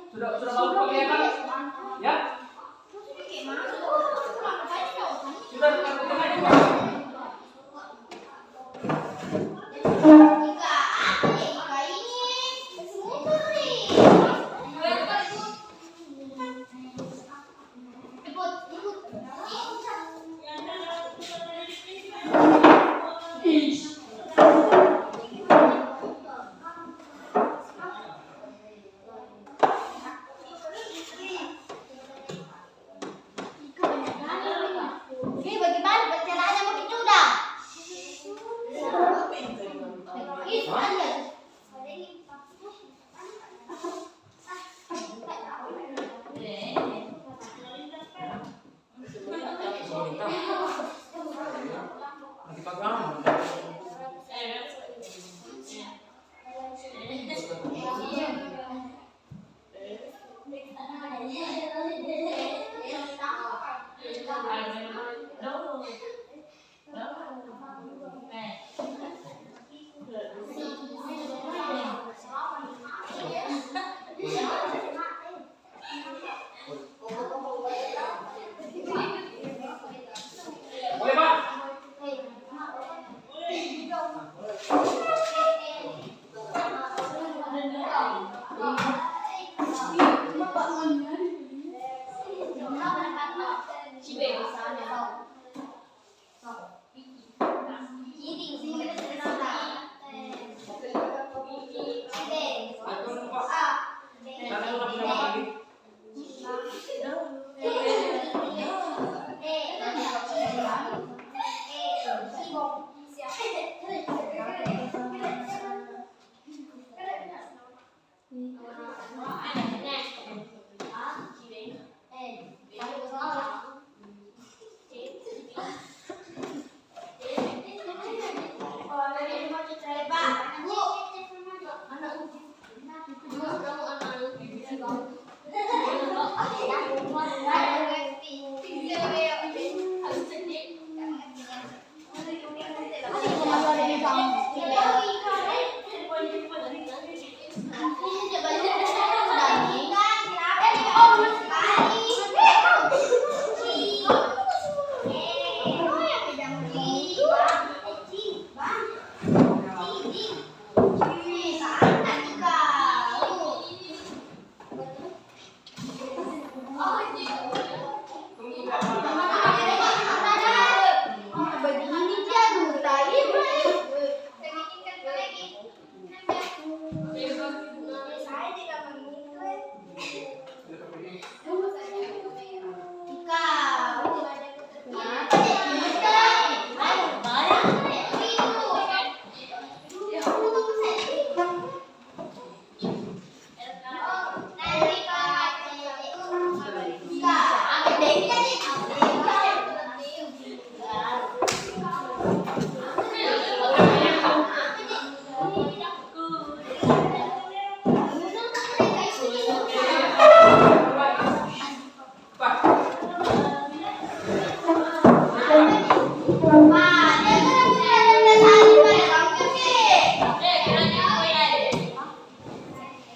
Sudah bagus kelihatan? Ya? Sudah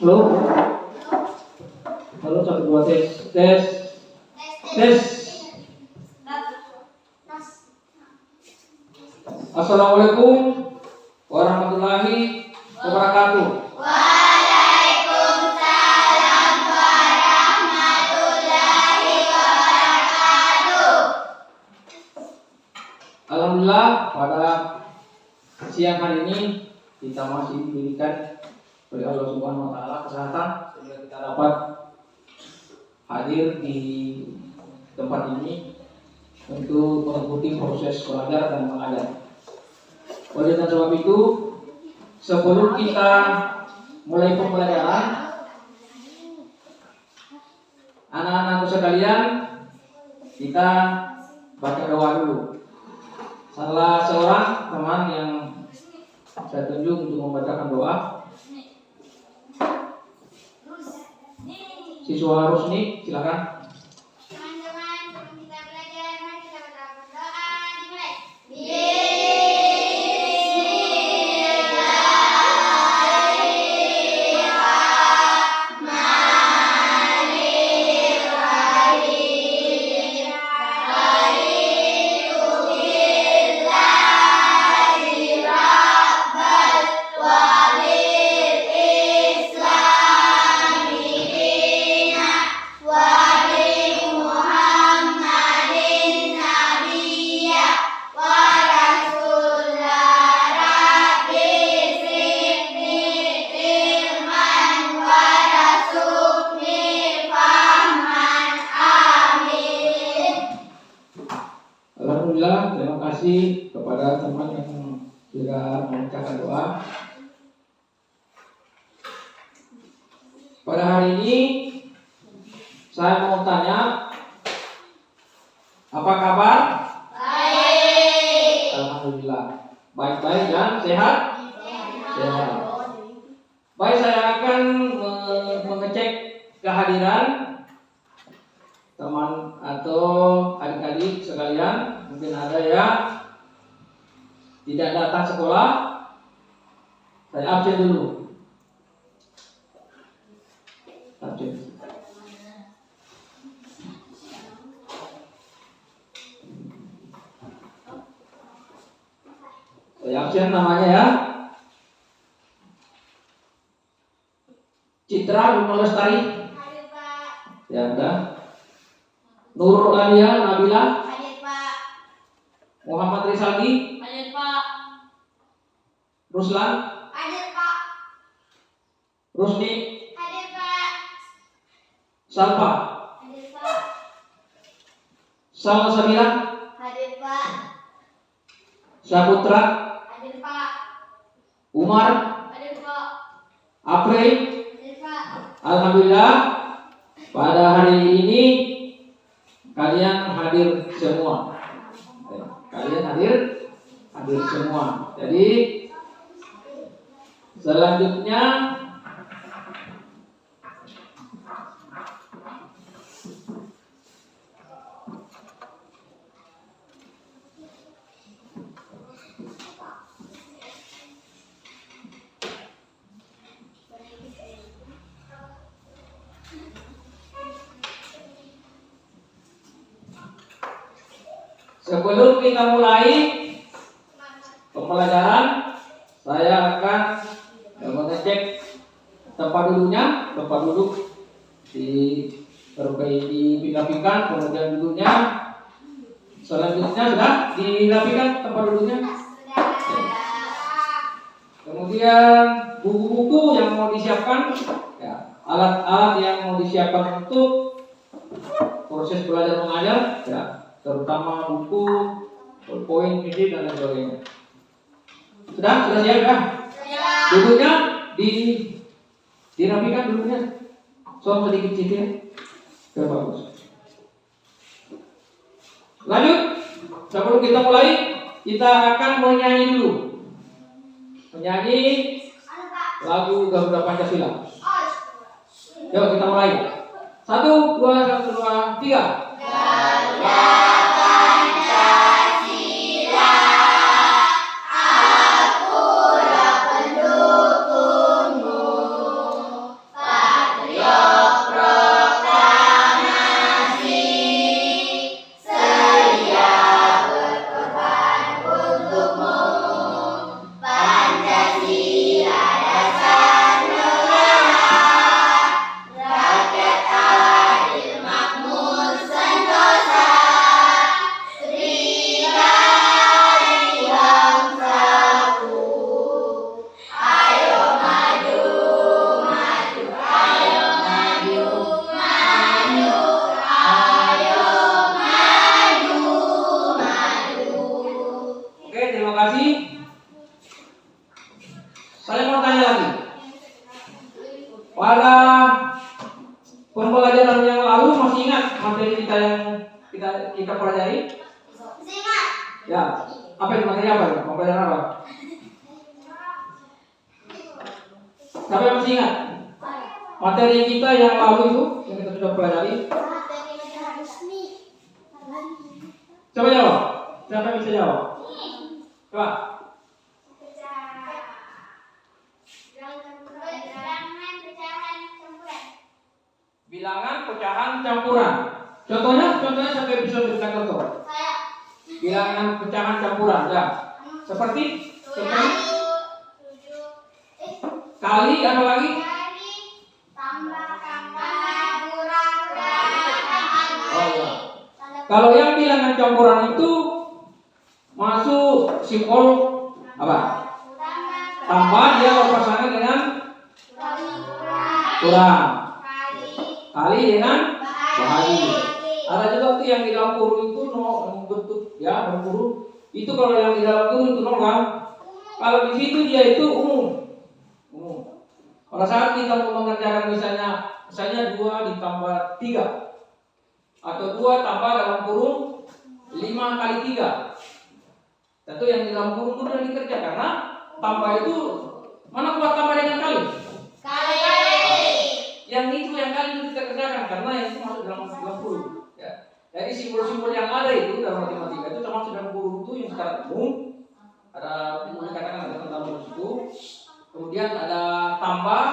Halo? Halo, 1, 2, tes. Assalamualaikum warahmatullahi wabarakatuh. Waalaikumsalam warahmatullahi wabarakatuh. Alhamdulillah, pada siang hari ini kita masih diberikan oleh Allah Subhanahu wa taala kesehatan sehingga kita dapat hadir di tempat ini untuk mengikuti proses belajar dan mengajar. Oleh dan sebab itu, sebelum kita mulai pembelajaran, anak-anakku sekalian, kita baca doa dulu. Salah seorang teman yang saya tunjuk untuk membacakan doa. Siswa Rusni, silakan. Teman-teman, sebelum kita belajar, mari kita berdoa. Dimulai. Alhamdulillah, terima kasih kepada teman yang sudah mengucapkan doa. Pada hari ini saya mau tanya, apa kabar? Baik. Alhamdulillah, baik-baik dan sehat? Sehat. Baik, saya akan mengecek kehadiran teman atau adik-adik sekalian. Mungkin ada yang tidak datang sekolah, saya absen dulu. Absen. Saya absen namanya ya. Citra Bima Lestari. Hadir, Pak. Ya ada. Nurul Alia Nabila. Hadir, Pak. Muhammad Rizaldi. Hadir, Pak. Ruslan. Hadir, Pak. Rusni. Hadir, Pak. Salva. Hadir, Pak. Salma Sabila. Hadir, Pak. Saputra. Hadir, Pak. Umar. Hadir, Pak. April. Hadir, Pak. Alhamdulillah, pada hari ini kalian hadir semua. Kalian hadir semua. Jadi selanjutnya sebelum kita mulai pembelajaran, saya akan mengecek tempat duduk dirapikan, kemudian duduknya. Selanjutnya sudah dirapikan tempat duduknya. Kemudian buku-buku yang mau disiapkan, ya, alat-alat yang mau disiapkan untuk proses belajar mengajar, ya, terutama buku, poin, PD dan lain sebagainya. Sudah siap ya? Duduknya dirapikan duduknya. Soal sedikit ya. Oke, bagus. Lanjut, sebelum kita mulai, kita akan menyanyi dulu. Menyanyi lagu Garuda Pancasila. Yuk kita mulai. 1, 2, 1, 2, 3. Garuda Pancasila, akulah pendukungmu, patriot proklamasi, sedia berkorban untukmu. Pancasila dasar negara, rakyat adil makmur sentosa, Tridharma bangsaku. Ayo maju, maju, ayo maju, maju, ayo maju, maju. Oke, terima kasih. Saya mau tanya lagi. Pada pembelajaran yang lalu masih ingat materi kita yang kita pelajari? Simak. Ya, apa itu materi apa? Pembelajaran apa? Siapa yang masih ingat? materi kita yang lalu itu yang kita sudah pelajari. Materi pecahan resmi. Coba jawab. Siapa yang bisa jawab? Coba. Bilangan pecahan campuran. Contohnya sampai bisa berikan contoh. Bilangan pecahan campuran ya. Seperti kali apa lagi? Oh ya. Kalau yang bilangan campuran itu masuk simbol apa? Tambah dia berpasangan dengan kurang. Kali dengan bahagi. Ada juga tuh yang di dalam kurung itu bentuk ya berkurung. Itu kalau yang di dalam kurung itu nol kan? Kalau di situ dia itu umum. Pada saat kita mau mengerjakan misalnya 2 ditambah 3 atau 2 tambah dalam kurung 5 kali 3. Tentu yang di dalam kurung itu sudah dikerja karena tambah itu mana kuat tambah dengan kali? Yang itu yang kali itu kita kerjakan karena yang itu masuk dalam kurung. Ya. Jadi simbol-simbol yang ada itu dalam matematika itu termasuk dalam kurung itu yang secara umum ada dikatakan ada tambah di situ. Kemudian ada tambah,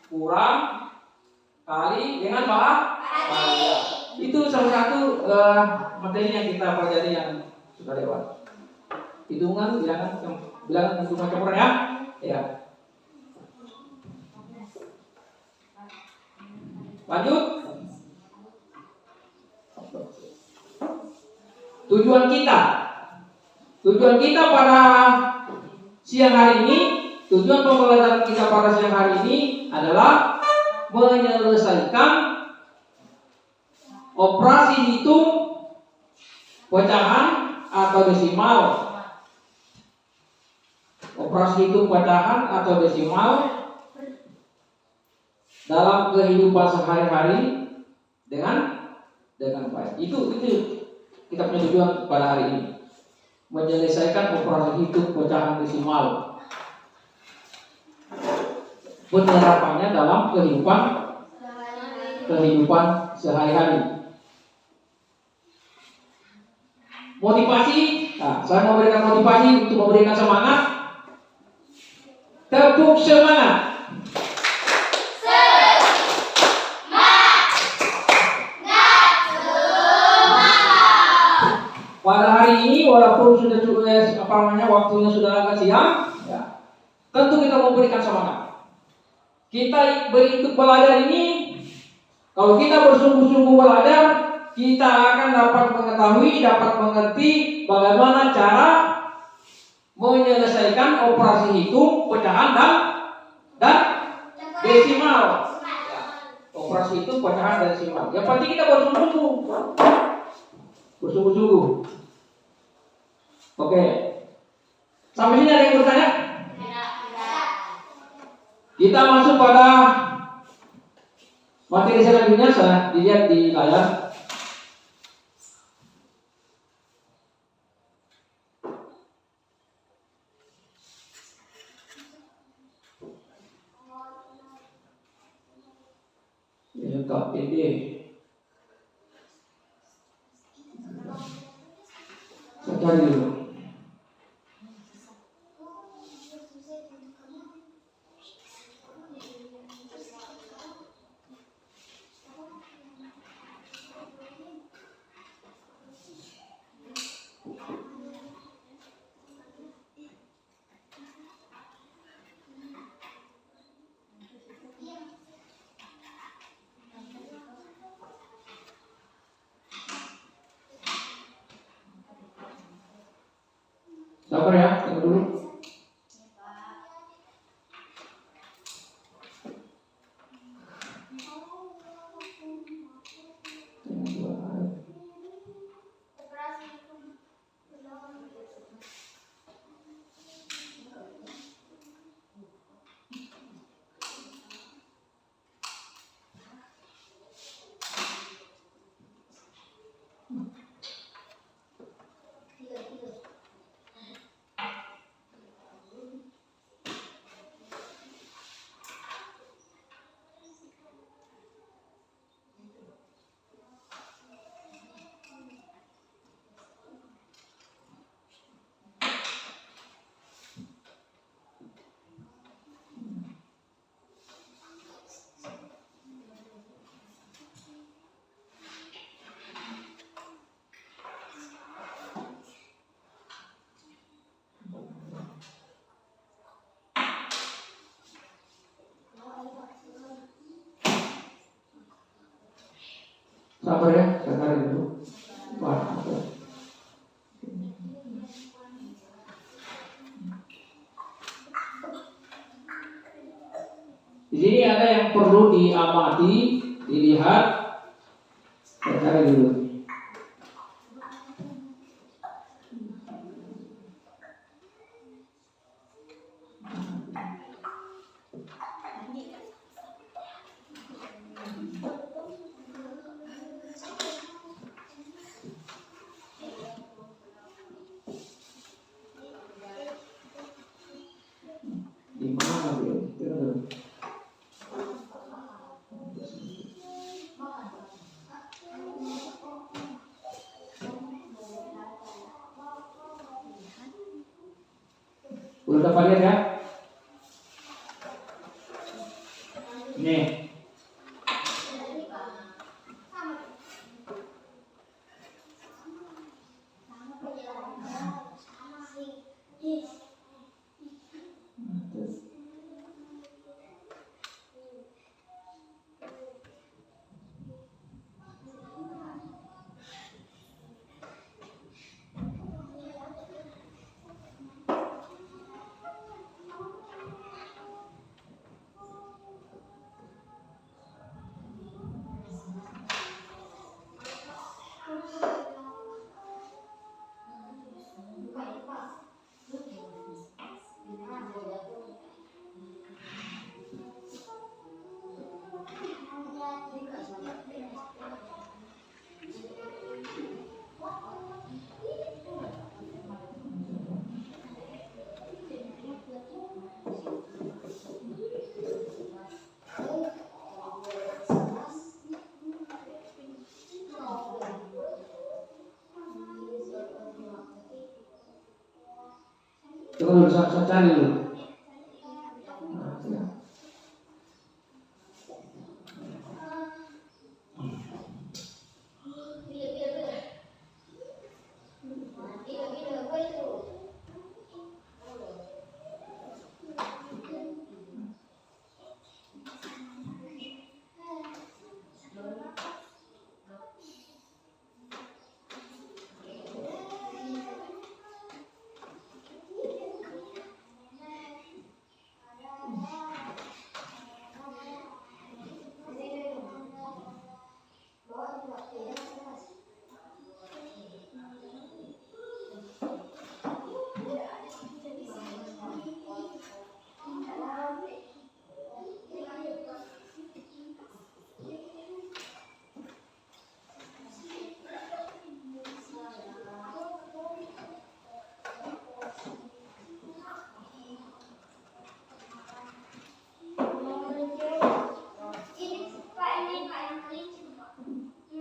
kurang, kali dengan bahagi. Itu salah satu materi yang kita pelajari yang sudah lewat. Hitungan bilangan hitungan campuran ya. Ya. Lanjut. Tujuan kita pada siang hari ini, tujuan pembelajaran kita pada siang hari ini adalah menyelesaikan operasi hitung pecahan atau desimal. Operasi hitung pecahan atau desimal dalam kehidupan sehari-hari dengan baik. Itu kita punya tujuan pada hari ini, menyelesaikan operasi hitung pecahan desimal, penerapannya dalam kehidupan sehari-hari. Motivasi, saya memberikan motivasi untuk memberikan semangat. Tepuk semangat. Pada hari ini walaupun sudah waktunya sudah agak siang, ya, tentu kita memberikan semangat. Kita berikut belajar ini, kalau kita bersungguh-sungguh belajar, kita akan dapat mengetahui, dapat mengerti bagaimana cara menyelesaikan operasi hitung pecahan dan desimal. Operasi hitung pecahan dan desimal. Yang penting kita bersungguh-sungguh. Oke. Sampai sini ada yang bertanya? Kita masuk pada materi selanjutnya. Saya dilihat di layar. KPD. Saya cari dulu. Sabar ya, saya tarik dulu. Wah, oke. Di sini ada yang perlu diamati, dilihat. Saya tarik dulu. Di mana dia? Udah dapat lihat ya? Nih. Coba dulu saya cari dulu.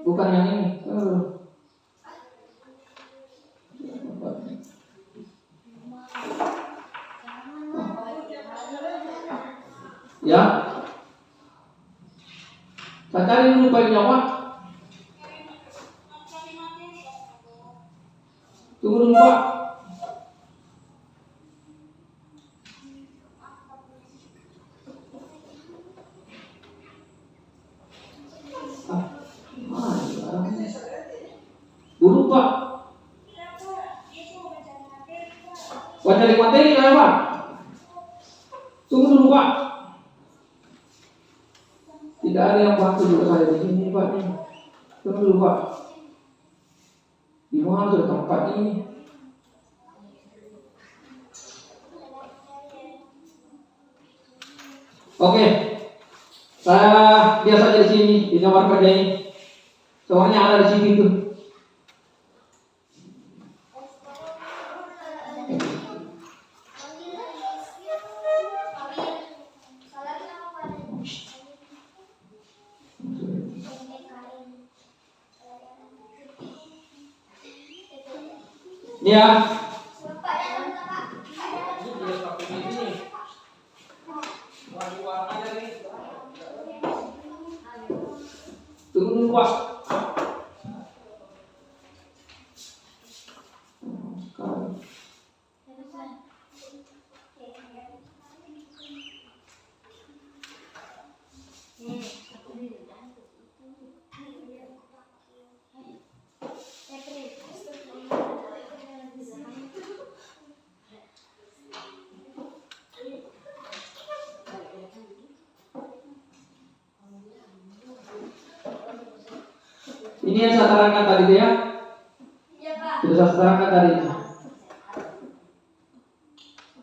Bukan yang ini. Ya. Saya cari dulu Pak Nyawa. Tunggu dulu Pak. Dulu Pak. Buat cari materi lah Pak. Tunggu dulu Pak. Tidak ada yang waktu juga saya di sini Pak. Tunggu dulu Pak. Di mana sudah tempat ini? Oke. Saya biasa di sini di kamar kerja ini. Soalnya ada di sini tuh. Ya. Tunggu dulu Pak. Ini yang saya terangkan tadi itu ya. Iya, Pak. Sudah saya terangkan tadi.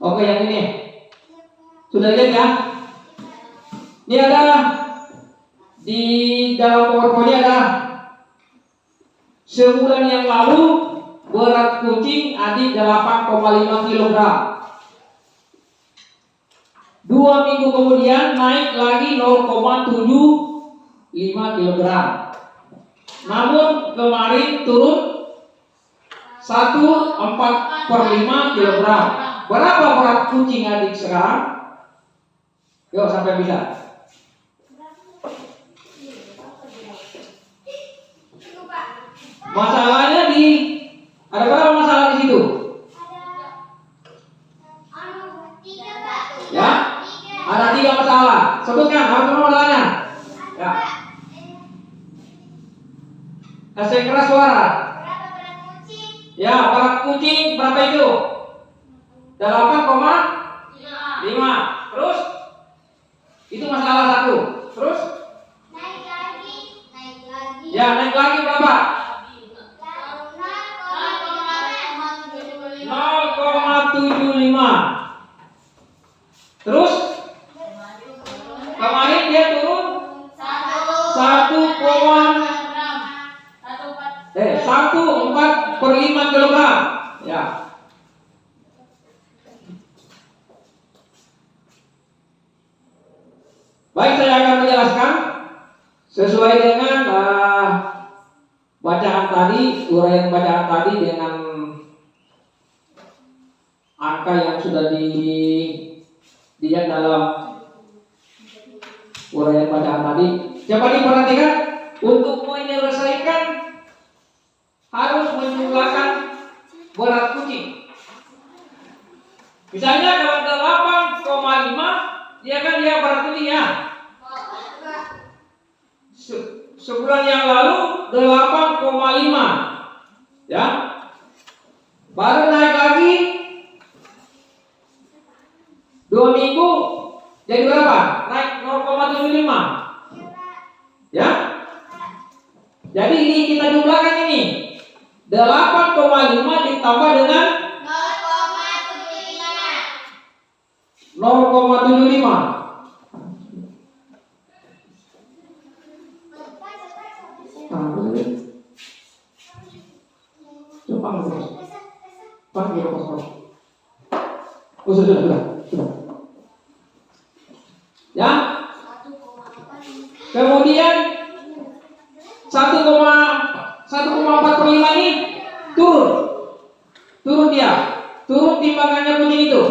Oke, yang ini. Sudah lihat ya? Ini ada di dalam PowerPoint ada sebulan yang lalu berat kucing adik 8,5 kg. 2 minggu kemudian naik lagi 0,75 kg. Namun kemarin turun 1,4/5 kg. Berapa berat kucing adik sekarang? Yuk sampai bisa. Masalahnya ada berapa masalah di situ? Ya, ada 3 masalah. Sebutkan apa masalahnya? Ya. Kasih keras suara. Ya, berat kucing berapa itu? 8,5. Terus? Itu masalah 1. Terus? Naik lagi. Ya, naik lagi berapa? 0,75. Terus? Kemarin dia turun 1,4/5 kg. Ya. Baik, saya akan menjelaskan sesuai dengan bacaan tadi, uraian bacaan tadi dengan angka yang sudah dilihat dalam uraian bacaan tadi. Coba diperhatikan, untuk menyelesaikan harus menjumlahkan berat kucing. Misalnya kalau 8,5, dia berat kucing ya. Sebulan yang lalu 8,5 ya. Baru naik lagi 2 minggu jadi berapa? Naik 0,75 ya. Jadi ini kita jumlahkan ini 8,5 ditambah dengan 0,75. Sudah. Ya. Kemudian 1,4/5 ini turun dia. Turun timbangannya kucing itu.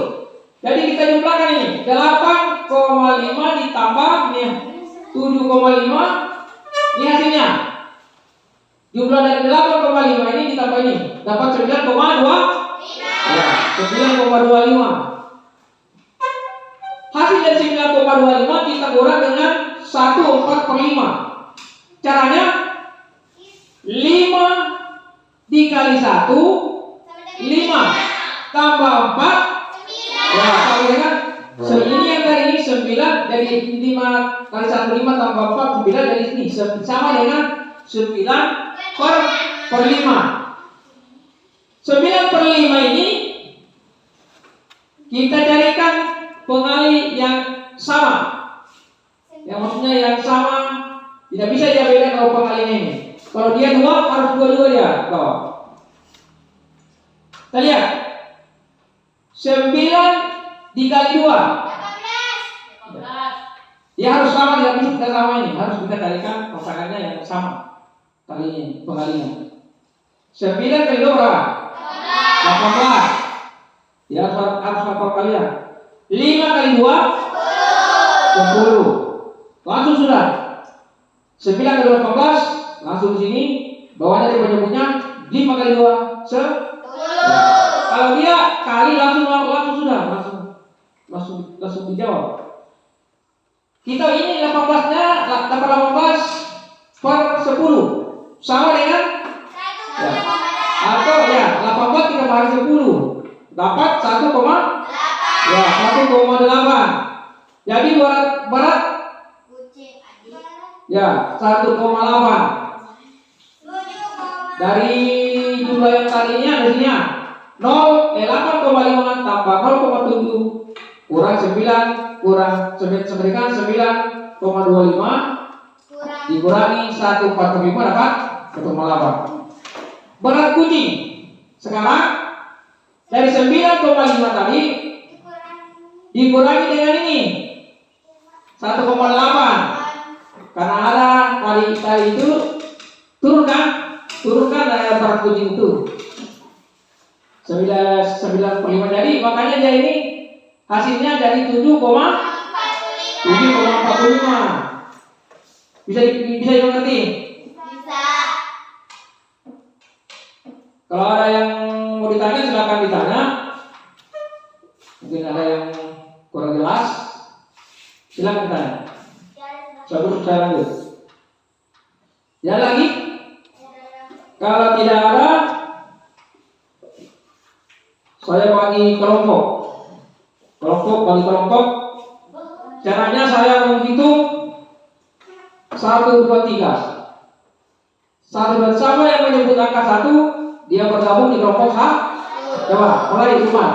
Jadi kita jumlahkan ini 8,5 ditambah 7,5. Ini hasilnya. Jumlah dari 8,5 ini ditambah ini dapat 9,2. Ya, 9,25. Hasil dari 9,25 kita kurang dengan 1,4/5. Caranya 5 dikali 1 5 tambah 4 ya sama dengan ini yang dari ini 9, dari 5 kali 1 5 tambah 4 9 dari sini sama dengan 9/5. 9/5 ini kita carikan pengali yang sama. Yang maksudnya yang sama, tidak bisa dia beda kalau pengalinya ini. Kalau dia 2 harus 2 dia. Tuh. Kita lihat. 9 dikali 2 18. Dia harus sama, tidak bisa kita sama ini. Harus kita carikan pasangannya yang sama. Kali ini pengalinya. 9 kali 2 berapa? 18. Ya harus lapor kalian. 5 kali 2 10. Langsung sudah. 9 kali 2 14. Langsung sini. Bawahnya dia punya 5 kali 2 10. Kalau dia kali langsung sudah. Langsung dijawab. Kita ini 18-nya 18/10 sama dengan ya. Atau ya 18 kita bagi 10 dapat 1,8. Ya 1,8. Jadi berat ya 1,8. Dari jumlah yang tadinya ada sini 8,5 tambah 0,7 kurang 9 kurang 9,25 dikurangi 1,45 dapat 1,8. Berat kucing sekarang dari 9,5 tadi dikurangi dengan ini 1,8 karena ada tadi itu turunkan berat kucing itu 9,5 jadi makanya dia ini hasilnya jadi 7,45. Bisa dimengerti? Bisa. Kalau ada yang mau ditanya silakan ditanya. Mungkin ada yang kurang jelas, silakan ditanya. Saya lanjut. Ya lagi? Kalau tidak ada, saya bagi kelompok. Bagi kelompok. Caranya saya menghitung 1, 2, 3. Siapa yang menyebut angka 1, dia bergabung di kelompok coba mulai cuma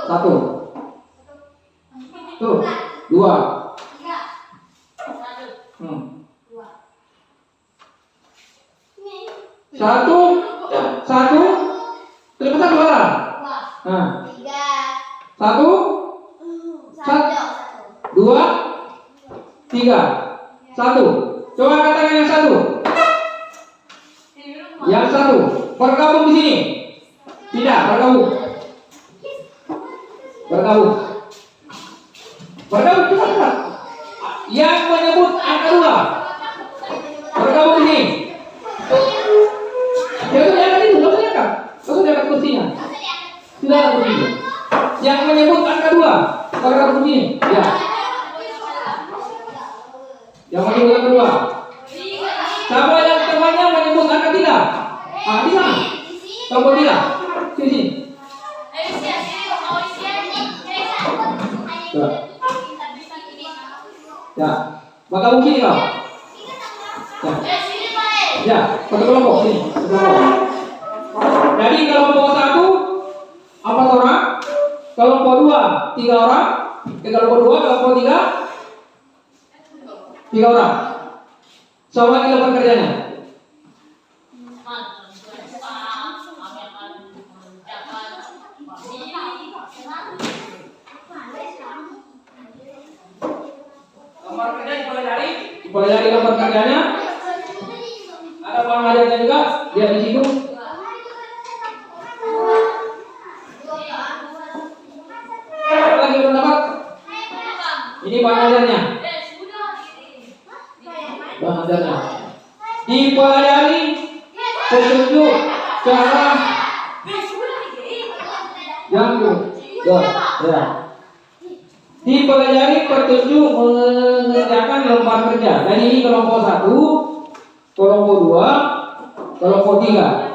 1. Tuh 2. 1. Cepetan suara. Nah. 1, 2, 3. 1. Coba katakan yang 1. Yang 1 bergabung di sini. Tidak bergabung. Cepat. Yang menyebut angka 2 bergabung di sini. Jangan diangkat itu, nggak usah diangkat kursinya. Tidak ada kursinya. Yang menyebut angka 2 bergabung di sini. Ya. Yang menyebut angka 2. Siapa yang temannya menyebut angka 3? Di sana. Kelompok 3. Sini. Ya. Maka mungkin kau. Ya, satu kelompok sini. Jadi kelompok 1 4 orang, kelompok 2 3 orang, kelompok 2 kelompok 3 orang. Siapa yang dapat kerjanya? Lembar kerja dipelajari lembar kerjanya. Ada pengajarnya juga, dia di situ. Apa lagi belum dapat? Ini pengajarnya. Dipelajari petunjuk cara yang ya. Dipelajari petunjuk mengerjakan lembar kerja. Dan ini kelompok 1, kelompok 2, kelompok 3.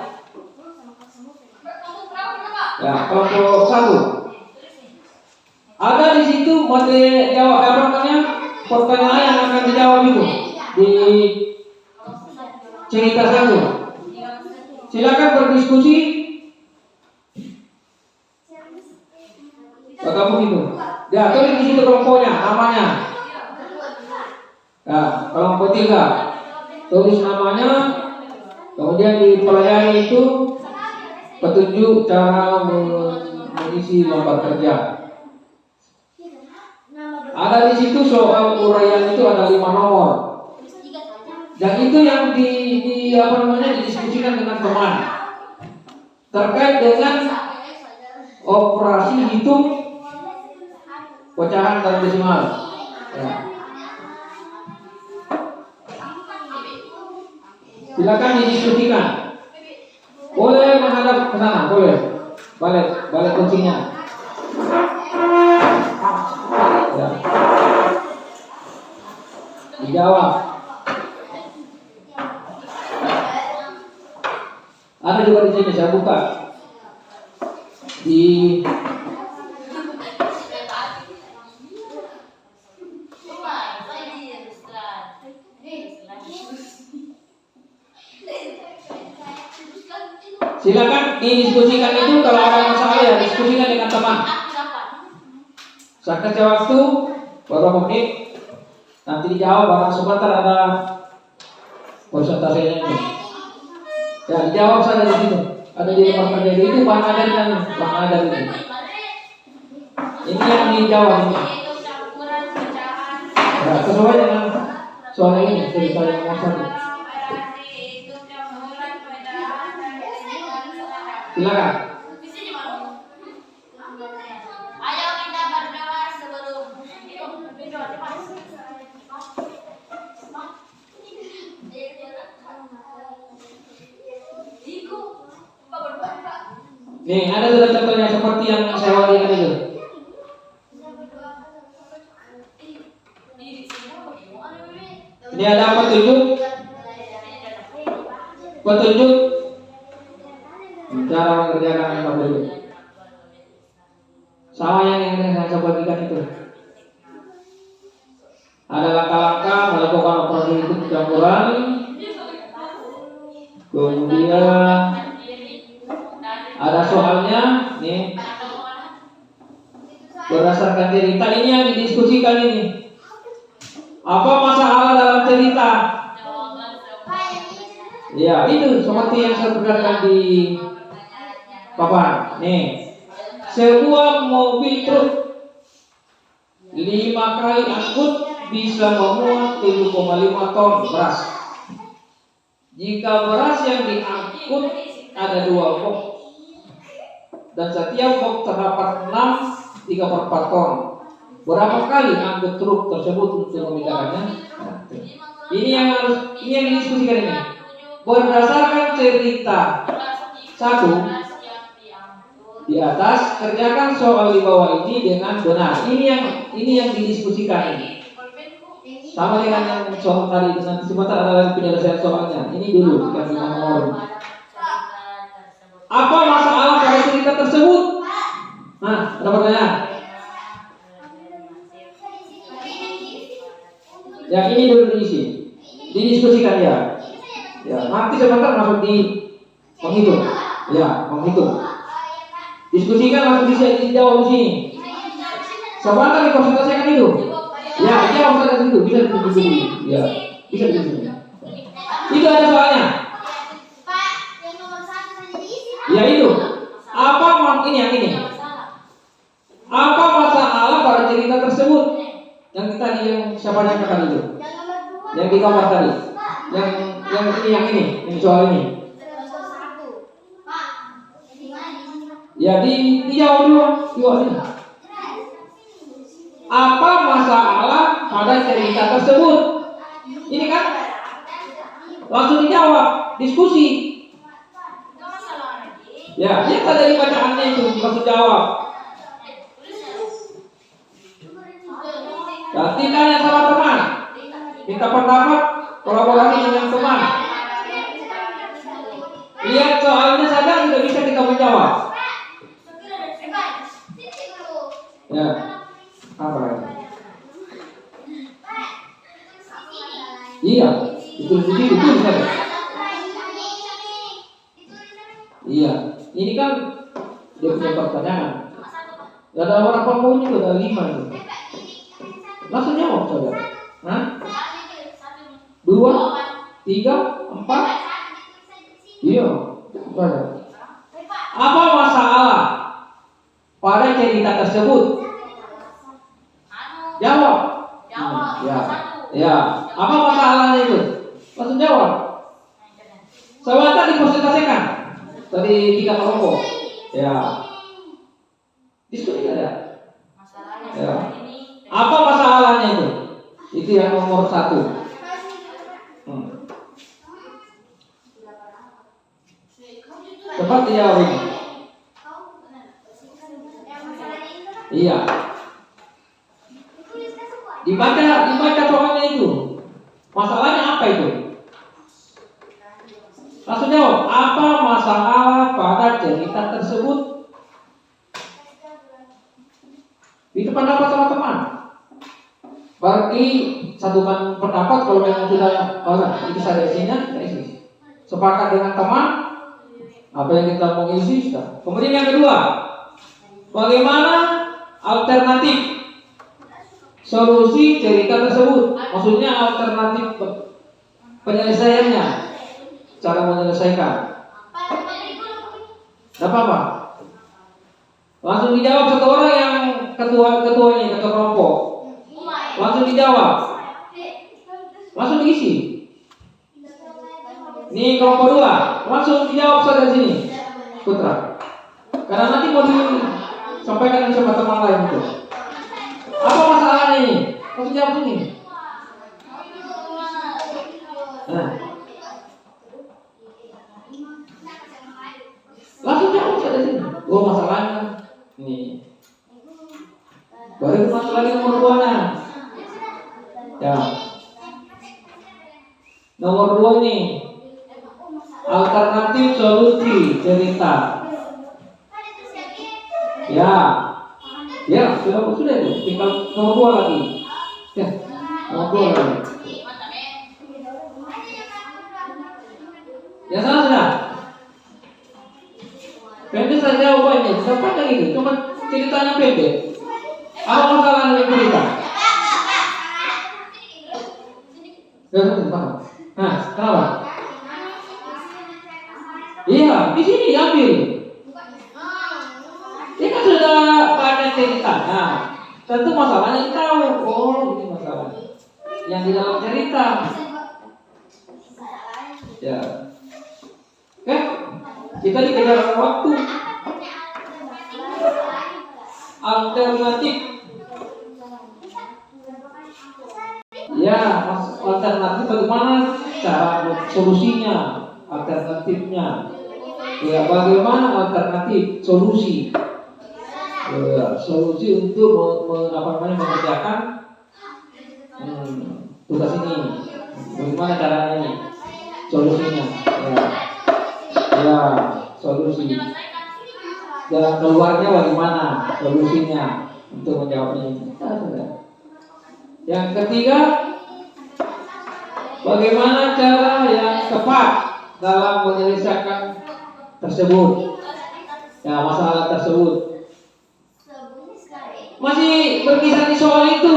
Ya, kelompok 1. Ada di situ materi jawab apa namanya? Pertanyaan yang akan dijawab itu di cerita 1. Silakan berdiskusi. Bergabung itu. Ya, tulis di situ kelompoknya, namanya. Ya, kelompok 3. Tulis namanya. Kemudian dipelajari itu petunjuk cara mengisi lembar kerja. Ada di situ soal uraian itu ada 5 nomor. Dan itu yang didiskusikan dengan teman terkait dengan operasi hitung pecahan dan desimal. Ya. Silakan didiskusikan. Boleh menghadap ke sana, boleh. Balik kuncinya. Ya. Dijawab. Ada juga di sini, saya buka di Silakan didiskusikan itu, kalau ada masalah ya diskusikan dengan teman. Saya kasih waktu beberapa menit, nanti dijawab. Barang sebentar ada persentasenya itu. Ya dijawab saja di situ. Ada di rumah kerja itu Bang Adar dan Bang Adar ini. Ini yang dijawab ini. Ya, sesuai dengan soal ini cerita yang mau tadi. Silakan. Ayo kita berdoa sebelum Nih, ada sudah contohnya seperti yang saya wariskan itu. Ini ada petunjuk cara mengerjakan yang itu. Sama yang saya bagikan itu. Ada langkah-langkah melakukan operasi itu campuran. Kemudian ada soalnya nih, berdasarkan cerita ini yang didiskusikan ini. Apa masalah dalam cerita? Ya itu seperti yang saya perlihatkan di papan. Nih, sebuah mobil truk 5 kali angkut bisa memuat 7,5 ton beras. Jika beras yang diangkut ada 2 box dan setiap box terdapat 3/4 ton. Berapa kali angkut truk tersebut untuk memindahkannya? Ini yang didiskusikan ini. Berdasarkan cerita 1 di atas, kerjakan soal di bawah ini dengan benar. Ini yang didiskusikan ini. Sama dengan yang soal tadi, nanti sebentar ada lagi penyelesaian soalnya. Ini dulu yang di nomor. Apa masalah pada cerita tersebut? Nah, ada pertanyaan. Yang ini dulu diisi, didiskusikan ya. Ya, nanti sebentar masuk di menghitung. Ya, menghitung. Diskusikan langsung bisa dijawab di sini. Sebentar dikonsentrasikan itu. Ya, jawab saja di situ, bisa ditulis. Ya, bisa ditulis. Itu ada soalnya. Ya itu. Apa ini yang ini? Apa masalah pada cerita tersebut? Yang tadi yang siapa yang katakan itu? Yang di kamar tadi. Yang ini soal ini. Ya dijawab dulu. Apa masalah pada cerita tersebut? Ini kan langsung dijawab, diskusi. Ya, dia tadi bacaannya itu langsung jawab. Berarti tanya sama teman, minta pendapat, kolaborasi dengan teman. Lihat soalnya saja sudah bisa kita menjawab. Ya, apa lagi? Iya, itu saja. Iya, ini kan dia punya pertanyaan. Gak ada orang pokok juga ada 5 itu. Langsung jawab saja. Hah? 2, 3, 4. Iya, saja. Apa masalah pada cerita tersebut? Jawab. Ya. Apa masalahnya itu? Langsung jawab. Sebentar dikonsentrasikan. Tadi 3 kelompok. Ya. Diskusi ada. Ya. Apa masalahnya itu? Itu yang nomor 1. Cepat dijawab ini. Iya. Dibaca soalnya itu. Masalahnya apa itu? Langsung jawab. Apa masalah pada cerita tersebut? Itu pendapat sama teman. Berarti satukan pendapat kalau memang sudah itu saja isinya, sepakat dengan teman, Apa yang kita mau isi sudah. Kemudian yang kedua, bagaimana alternatif solusi cerita tersebut? Maksudnya alternatif penyelesaiannya, cara menyelesaikan. Tidak apa-apa. Langsung dijawab satu orang yang ketua kelompok. Langsung dijawab. Langsung diisi. Ini kelompok 2, langsung dijawab saja sini, Putra. Karena nanti mau disampaikan sama teman lain itu. Apa masalahnya ini? Langsung jawab sini. Nah. Langsung jawab saja sini. Oh, masalahnya ini. Baru masuk lagi nomor 2 nah. Ya. Nomor 2 ini alternatif solusi cerita. Ya, sudah itu. Tinggal nomor 2 lagi. Ya, nomor 2 lagi. Ya sudah. Pendek saja jawabannya, tidak panjang itu. Cuma ceritanya pendek. Apa masalah dengan cerita? Nah, kenapa? Iya, di sini ambil. Ini kan sudah banyak ceritanya. Tentu masalahnya kita tahu. Oh, ini masalahnya. Yang di dalam cerita. Ya. Oke, kita dikejar waktu. Alternatif. Ya, alternatif bagaimana cara solusinya, alternatifnya. Ya, bagaimana alternatif solusi? Ya, solusi untuk mengerjakan tugas ini. Bagaimana caranya ini? Solusinya. Ya, solusi. Jalan keluarnya bagaimana? Solusinya untuk menjawabnya. Yang ketiga, bagaimana cara yang tepat dalam menyelesaikan tersebut, ya, masalah tersebut. Masih berkisar di soal itu,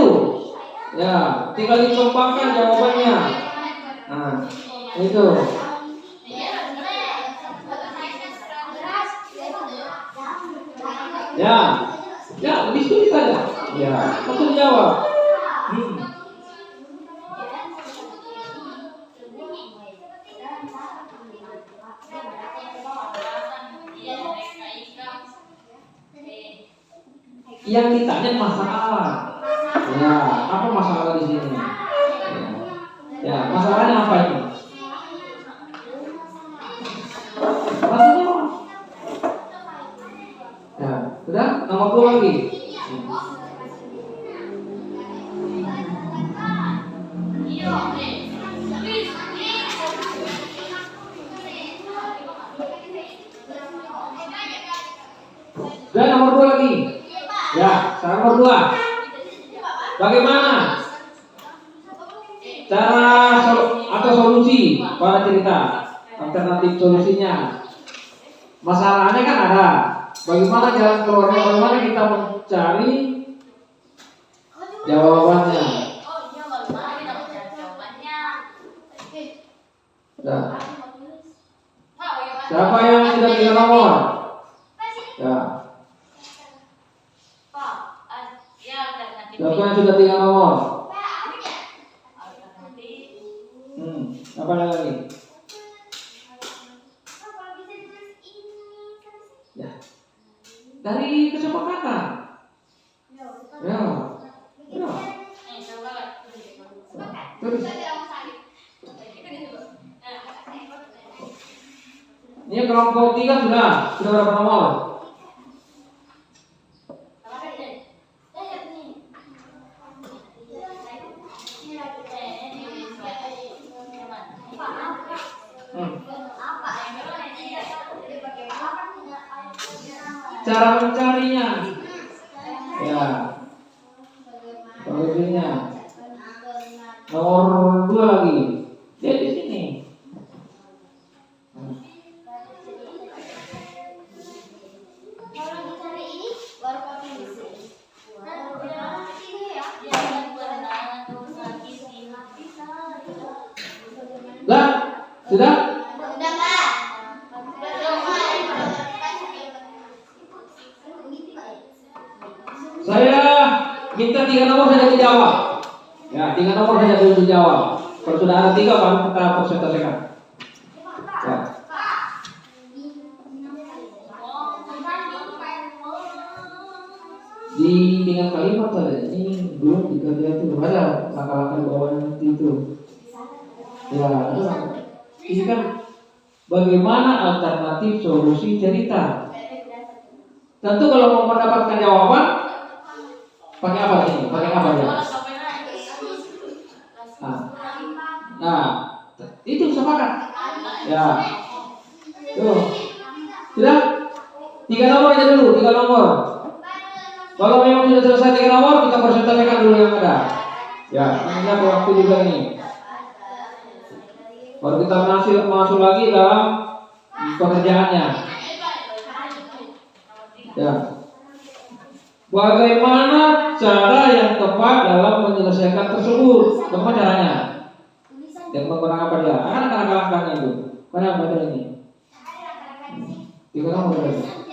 ya, tinggal dikembangkan jawabannya. Nah, itu. Ya, diskusi saja. Ya, langsung jawab. Yang ditanya masalah. Ya, apa masalah di sini? Ya, masalahnya apa itu? Masalahnya. Ya, sudah nomor 2 lagi. Dan nomor 2 lagi. Ya, sekarang nomor 2. Bagaimana cara atau solusi pada cerita? Alternatif solusinya. Masalahnya kan ada. Bagaimana jalan keluarnya? Bagaimana kita mencari jawabannya? Nah. Siapa yang sudah pilih nomor? Ya. Siapa yang sudah tinggal nomor? Apa lagi? Ya. Dari kesepakatan. Ya. Terus. Ini kelompok 3 sudah berapa nomor? Cara mencarinya, ya, solusinya. Nomor 2 lagi, dia di sini. Sudah? Udah, Pak. Saya minta 3 nomor saja dijawab. Ya, 3 nomor saja dulu dijawab. Kalau sudah ada 3 baru kita persentasikan. Ya. Di tinggal kalimat saja ini belum dikerja itu ada langkah-langkah di bawahnya nanti itu. Ya, ini kan bagaimana alternatif solusi cerita. Tentu kalau mau mendapatkan jawaban pakai apa ini? Pakai apa ya? Nah, itu sepakat. Ya. Tuh. Sudah? 3 nomor aja dulu, 3 nomor. Kalau memang sudah selesai 3 nomor, kita persentasikan dulu yang ada. Ya, ini ada waktu juga ini. Baru kita masuk lagi dalam pekerjaannya. Ya. Bagaimana cara yang tepat dalam menyelesaikan tersebut? Bagaimana caranya? Dan menggunakan apa dia? Akan ada langkah-langkahnya itu. Mana baca ini? 3 nomor berarti.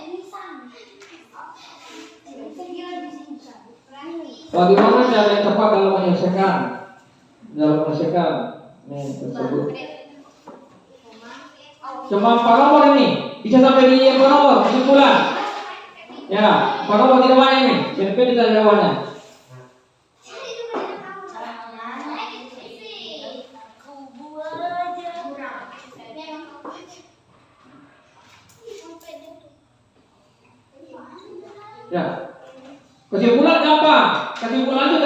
Bagaimana cara yang tepat dalam menyelesaikan tersebut? Cuma 4 nomor ini bisa sampai di 4 nomor kesimpulan. Ya, 4 nomor tidak banyak ini. CNP tidak jawabannya. Ya. Kesimpulan gampang. Kesimpulan itu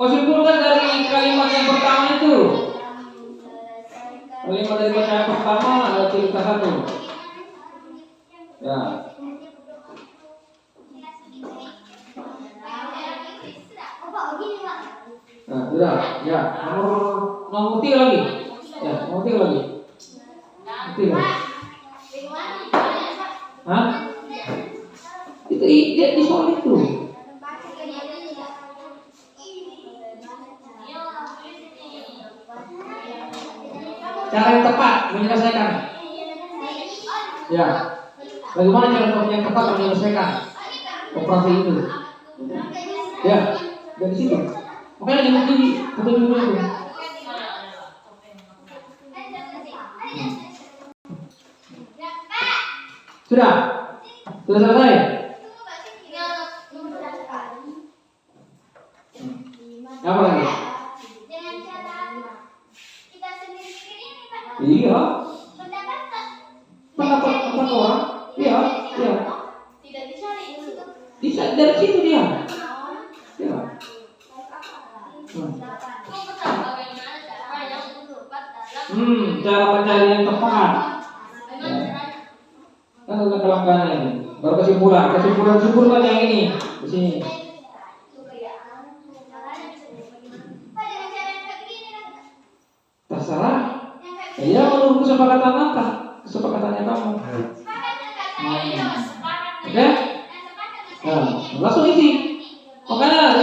kesimpulan dari kalimat yang pertama itu. Kalimat dari bacaan pertama ada cerita 1. Ya. Nah, sudah. Ya, nomor 3 lagi. Ya, nomor 3 lagi. 3. Hah? Itu dia di soal itu. Cara yang tepat menyelesaikan. Ya. Bagaimana cara yang tepat menyelesaikan operasi itu? Ya, dari situ. Makanya di petunjuk itu. Sudah? Sudah selesai? Apa lagi? Dengan cara kita sendiri-sendiri ini, Pak. Iya. Pendapat orang? Iya. Tidak bisa di situ. Bisa dari situ dia. Ya. Cara mencari yang tepat. Kan ada kelangkaannya ini. Baru kesimpulan yang ini di sini. Terserah. Ya menurut kesepakatannya kamu. Oke? Nah, langsung isi. Makanya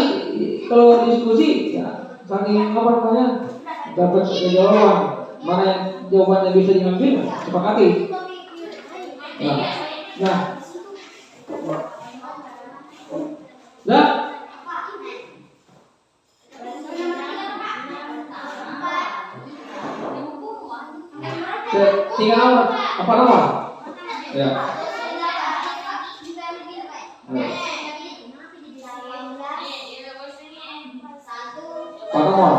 kalau diskusi ya saking apa namanya dapat jawaban mana yang jawabannya bisa diambil sepakati. Nah, tiga nomor, apa nomor? Ya. Apa nomor?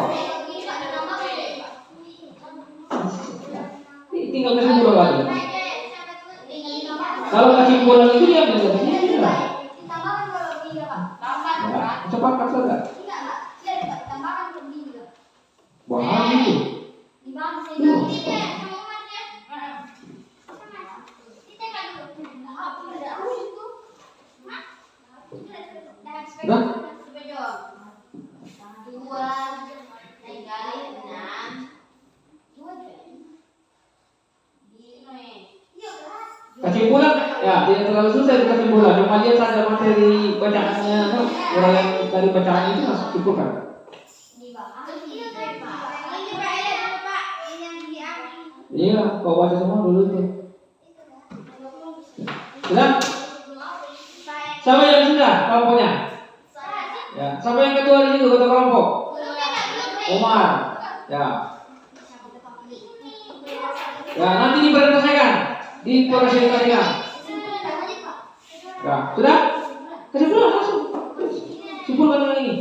Tinggal kesimpulan lagi. Kalau kesimpulan itu dia bisa begini lah. Cepat saja. Wah itu. Dah. Kesimpulan ya tidak terlalu susah itu kesimpulan. Cuma dia saja materi bacaannya, orang yang dari bacaan itu masuk simpulkan. Iya, kau baca semua dulu tuh. Sudah? Siapa yang sudah kelompoknya? Ya, siapa yang ketua di situ ketua kelompok? Umar. Ya. Ya, nanti dipresentasikan. Dipresentasikan. Ya, sudah? Kesimpulan langsung. Simpulkan yang ini.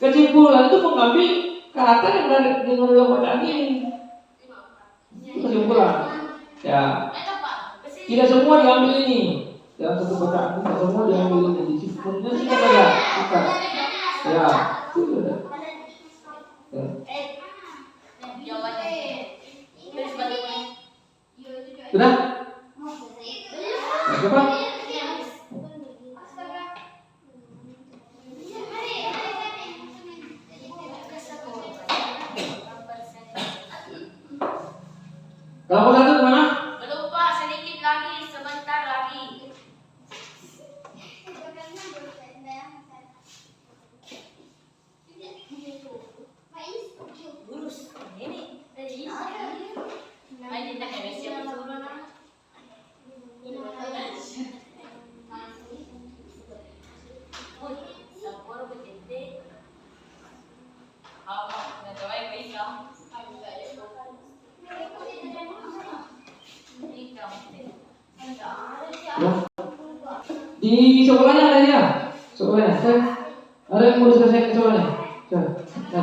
Kesimpulan itu mengambil kata yang dari dalam bacaan ini. Itu kesimpulan. Ya. Tidak semua diambil ini. Dalam satu bacaan tidak semua diambil ini. Kesimpulannya singkat saja. Singkat. Ya. Sudah. Ya. Sudah? Nah, cepat. Kelompok satu kemana? Belum Pak, sedikit lagi, sebentar lagi. Lurus, ini. Ini tak ada siapa turun. Sampur betete. Apa? Nak coba yang pisang. Di sekolahnya ada dia. Sekolahnya. Ada yang mau diselesaikan sekolahnya. Ada.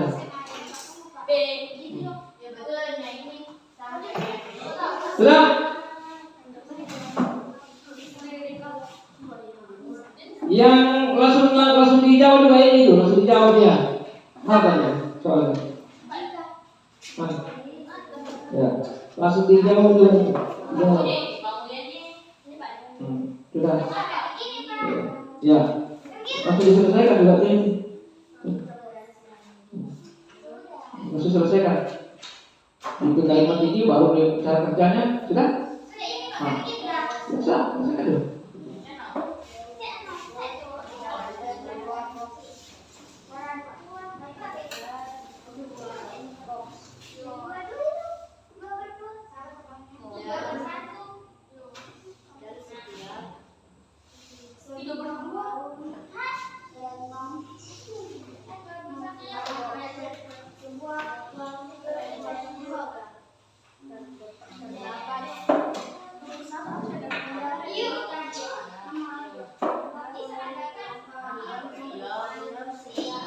Sudah? Yang langsung dijawab juga ini tuh, langsung dijawab dia. Apa ya soalnya? Mana? Ya, langsung dijawab juga. Sudah. Ya. Langsung diselesaikan juga ini. Langsung selesaikan. Itu kalimat ini baru cara kerjanya sudah. Nah, sudah, selesaikan dulu.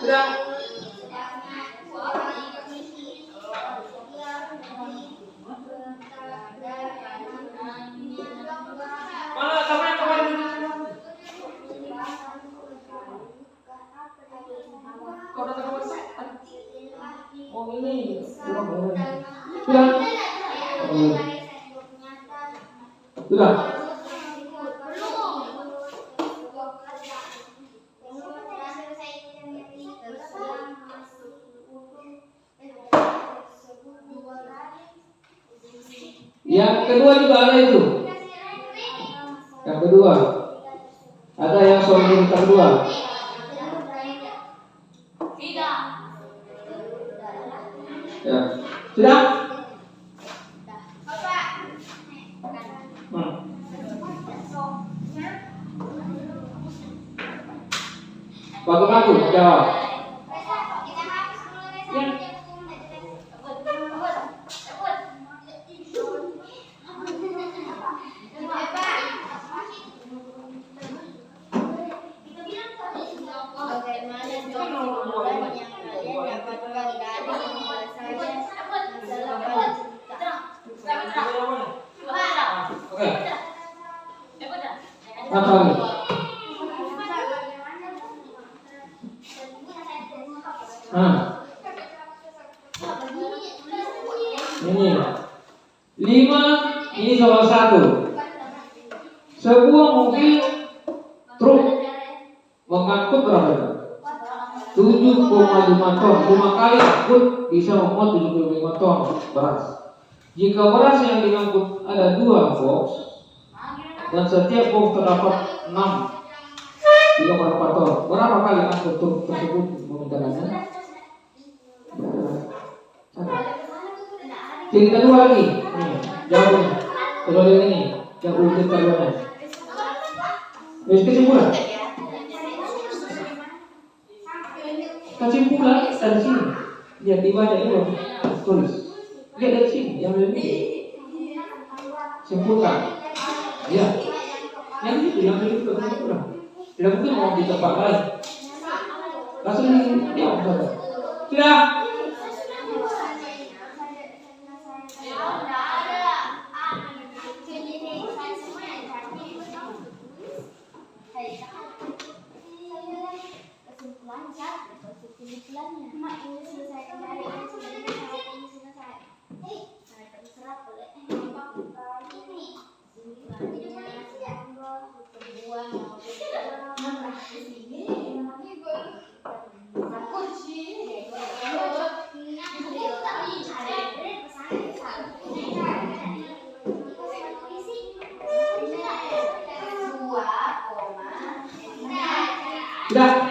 Sudah. Mana sampai kemarin? Kau datang kemana? Oh ini. Sudah. Sudah. Yang kedua juga ada itu. Yang kedua ada yang soal cerita kedua. Ya. Sudah? Waktu aku jawab. Apa lagi? Ini 5, ini soal 1. Sebuah mobil truk mengangkut berapa? 7,5 ton. 5 kali angkut bisa memuat 75 ton beras. Jika beras yang diangkut ada 2 box dan setiap box terdapat 6 berapa ton? Berapa kali angkut truk tersebut memintakannya? Cerita dua lagi. Nih, jawabnya. Coba lihat ini. Yang urutan keduanya. Kesimpulan. Kesimpulan dari sini. Lihat dibaca dulu. Tulis. Lihat dari sini. Yang lebih. Simpulkan. Ya. Yang itu yang lebih kesimpulan. Tidak mungkin mau di tempat lain. Langsung jawab saja. Sudah. Sudah. Sudah.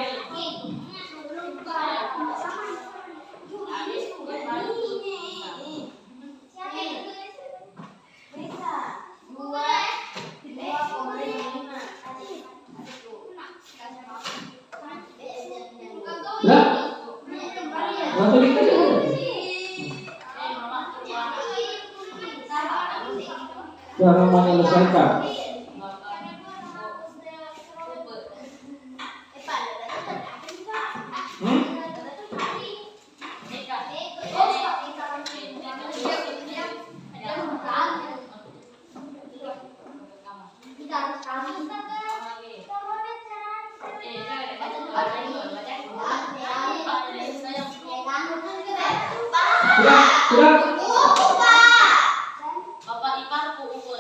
Langsung dikit aja. Cara menyelesaikan. Sudah. Bapak ipar ku ukur.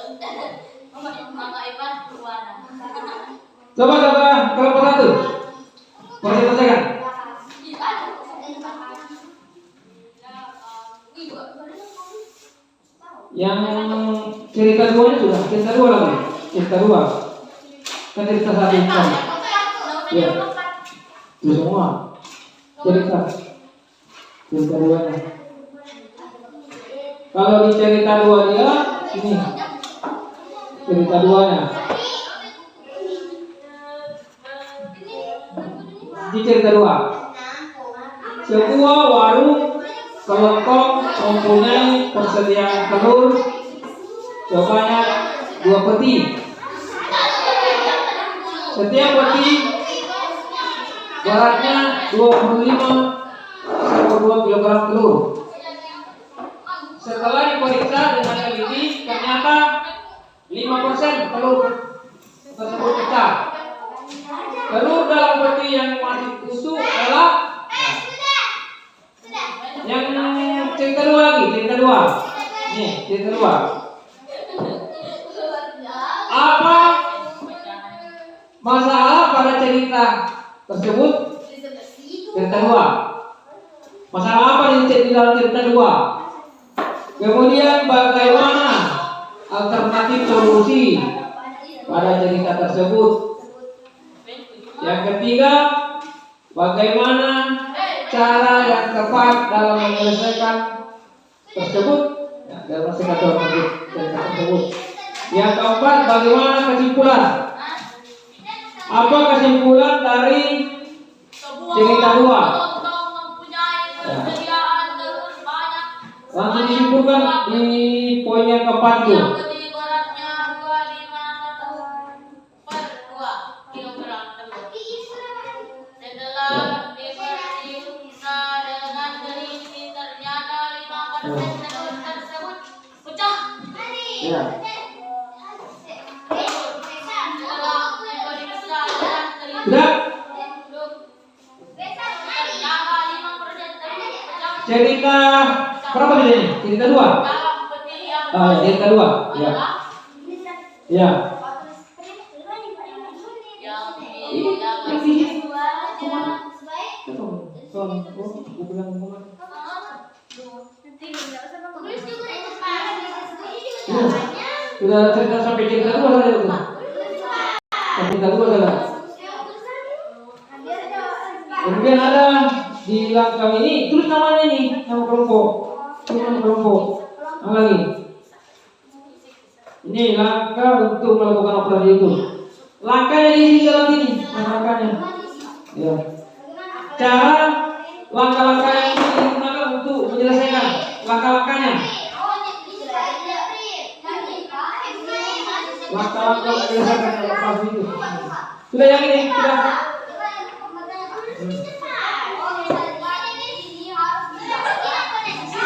Bapak ipar ku warna. Coba kelompok satu. Boleh selesaikan. Yang cerita duanya sudah. Cerita dua lagi. Cerita dua. Kan cerita satu kan. Ya. Itu semua. Cerita duanya. Kalau di cerita dua dia ini cerita duanya. Di cerita dua, sebuah warung kelopok mempunyai persediaan telur sebanyak 2 peti. Setiap peti beratnya 25,2 kg telur. Setelah diperiksa dengan teliti, ternyata 5% telur tersebut pecah. Telur dalam peti yang masih utuh adalah yang cerita dua lagi, cerita dua. Nih, cerita dua. Apa masalah pada cerita tersebut? Cerita dua. Masalah apa di dalam cerita dua? Kemudian bagaimana alternatif solusi pada cerita tersebut? Yang ketiga, bagaimana cara yang tepat dalam menyelesaikan tersebut? Ya, dalam menyelesaikan cerita tersebut. Yang keempat, bagaimana kesimpulan? Apa kesimpulan dari cerita dua? Ya. Langsung disimpulkan di poin yang keempat itu. Ya. Sudah. Cerita berapa ini? Cerita dua. Cerita dua. Ya. Ya. Sudah cerita sampai cerita dua saja itu. Cerita dua saja. Kemudian ada di belakang ini tulis namanya ini, nama kelompok. Tulis nama kelompok. Apa lagi? Ini langkah untuk melakukan operasi itu. Langkahnya di dalam ini, langkahnya. Ya. Cara langkah-langkah yang digunakan untuk menyelesaikan langkah-langkahnya. Langkah-langkah menyelesaikan operasi itu. Sudah yakin ya? Sudah.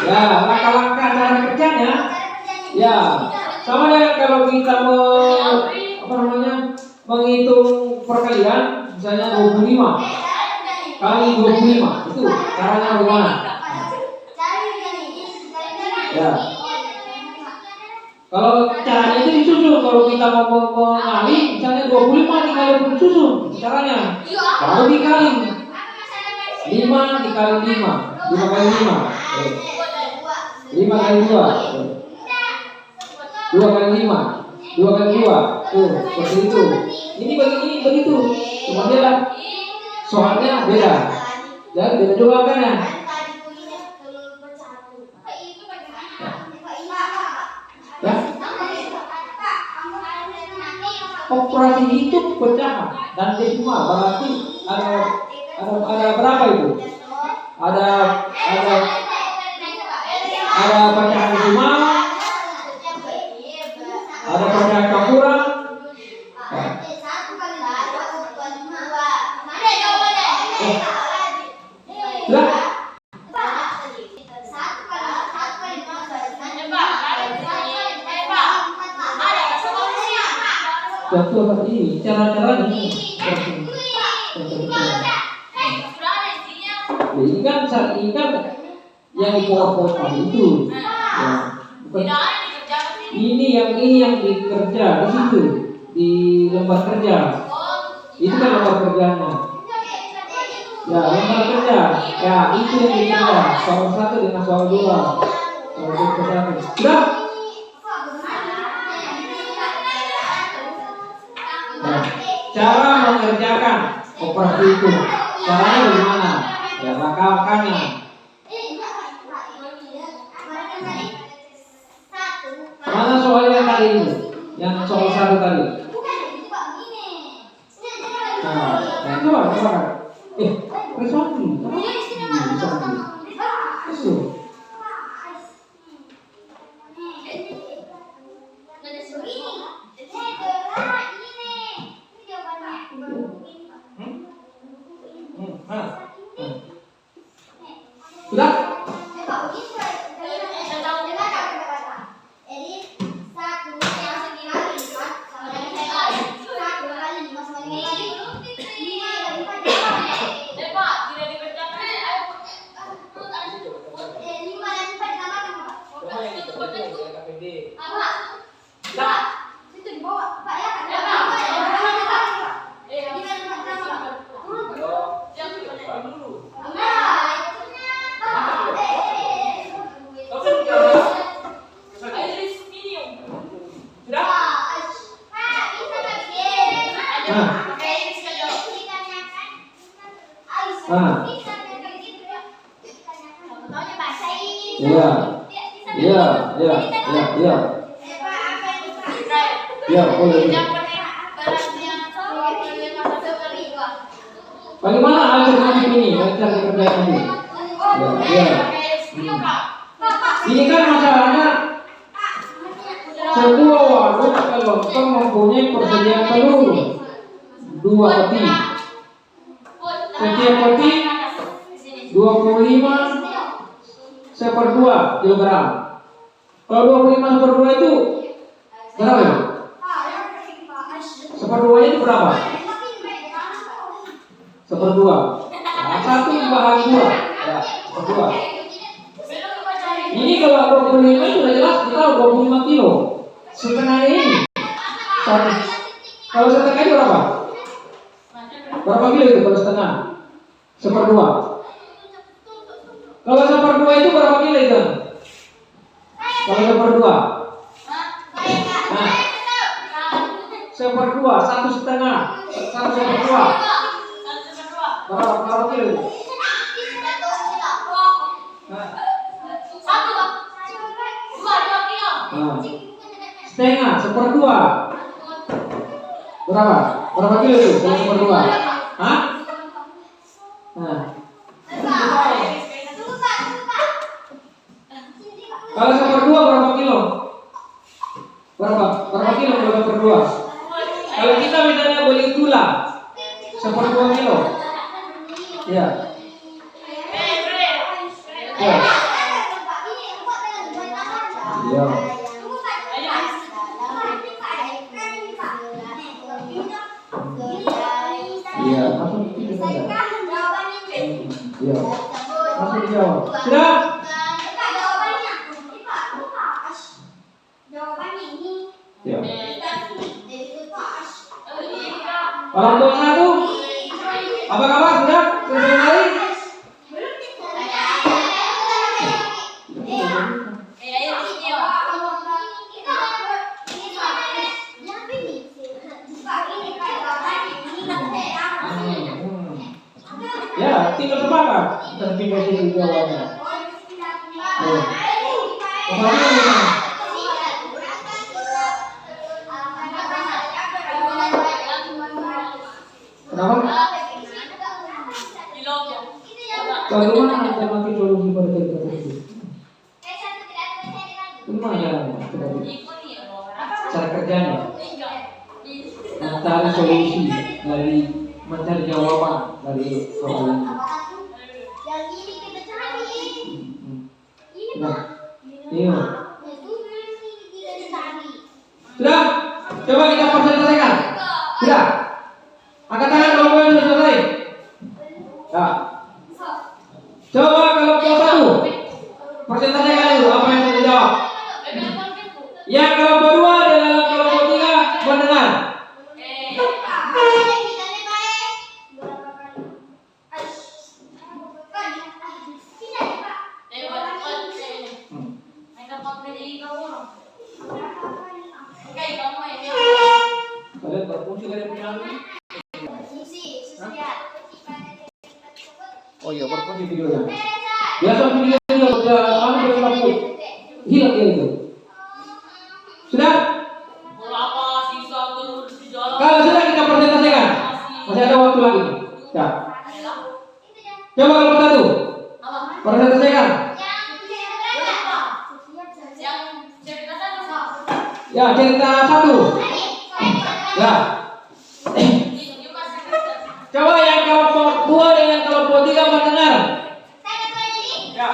Ya, langkah-langkah cara kerjanya. Ya, sama dengan kalau kita menghitung perkalian, misalnya 25 kali 25, itu caranya bagaimana? Ya. Kalau caranya itu disusun, kalau kita mau mengali, misalnya 25 dikali disusun, caranya baru dikali 5 dikali 5, 5 kali 5, 5 kali 2, 2 kali 5, 2 kali 2, tuh seperti itu. Ini begini begitu, cuma beda, soalnya beda, dan beda juga angkanya. Ya. Operasi itu pecahan dan desimal berarti ada berapa itu? Ada pecahan desimal, ada pecahan campuran. Sudah? Contoh seperti ini, cara-cara ini. Ini kan yang di PowerPoint tadi itu. Ya, bukan. Ini yang dikerja di situ di lembar kerja. Itu kan lembar kerjanya. Ya, lembar kerja. Ya, itu yang dikerja. Soal 1 dengan soal 2. Sudah? Nah, cara mengerjakan operasi itu, caranya bagaimana? Ya, langkah-langkahnya. Mana soal yang tadi itu? Yang soal 1 tadi. Nah, coba. Resolve. Sudah? Ya, boleh. Bagaimana alternatif ini? Alternatif kerja ini? Ya. Ini kan masalahnya sebuah warung kelontong mempunyai persediaan telur 2 peti. Setiap peti 25/2 kilogram. Kalau 25/2 itu berapa ya? 1/2 itu berapa? 1/2. Nah, 1 dibagi 2. Ya, 1/2. Ini kalau 25 itu sudah jelas kita 25 kilo. Setengahnya ini 1. Kalau setengah itu berapa? Berapa kilo itu kalau setengah? 1/2. Kalau 1/2 itu berapa kilo itu? Kalau 1/2. Nah, 1/2, 1/2, 1/2. Berapa kilo? Nah. 1, 2, setengah, seperdua. Berapa? Berapa kilo itu? Kalau seperdua? Hah? Nah. Kalau seperdua berapa kilo? Berapa kilo kalau seperdua? Kalau kita misalnya beli gula seperdua kilo, ya. Ya. Ya. Iya, masuk di sini. Iya. Masuk dijawab. Sudah? Ya. Orang tua satu. Apa kabar? Sudah? Sudah kembali? Ya, tinggal sepakat. Terpindah di jawabannya. Kenapa? Bagaimana alternatif solusi pada cerita tersebut? Gimana cara kerjanya? Mencari solusi dari mencari jawaban dari soal ini. Nah, iya. Sudah? Coba kita presentasikan. Sudah? Angkat tangan kalau kalian sudah selesai. Ya. Coba kelompok satu. Presentasikan dulu apa yang sudah dijawab. Yang kelompok dua dan kelompok tiga mendengar. Kalian berfungsi kalian punya ini? Oh iya, berfungsi videonya. Biasa video udah hilang dia itu. Sudah? Kalau sudah kita presentasikan. Masih ada waktu lagi. Ya. Coba kelompok satu. Presentasikan. Ya, cerita satu. Ya. Coba yang kelompok 2 dengan kelompok 3 mendengar. Ya.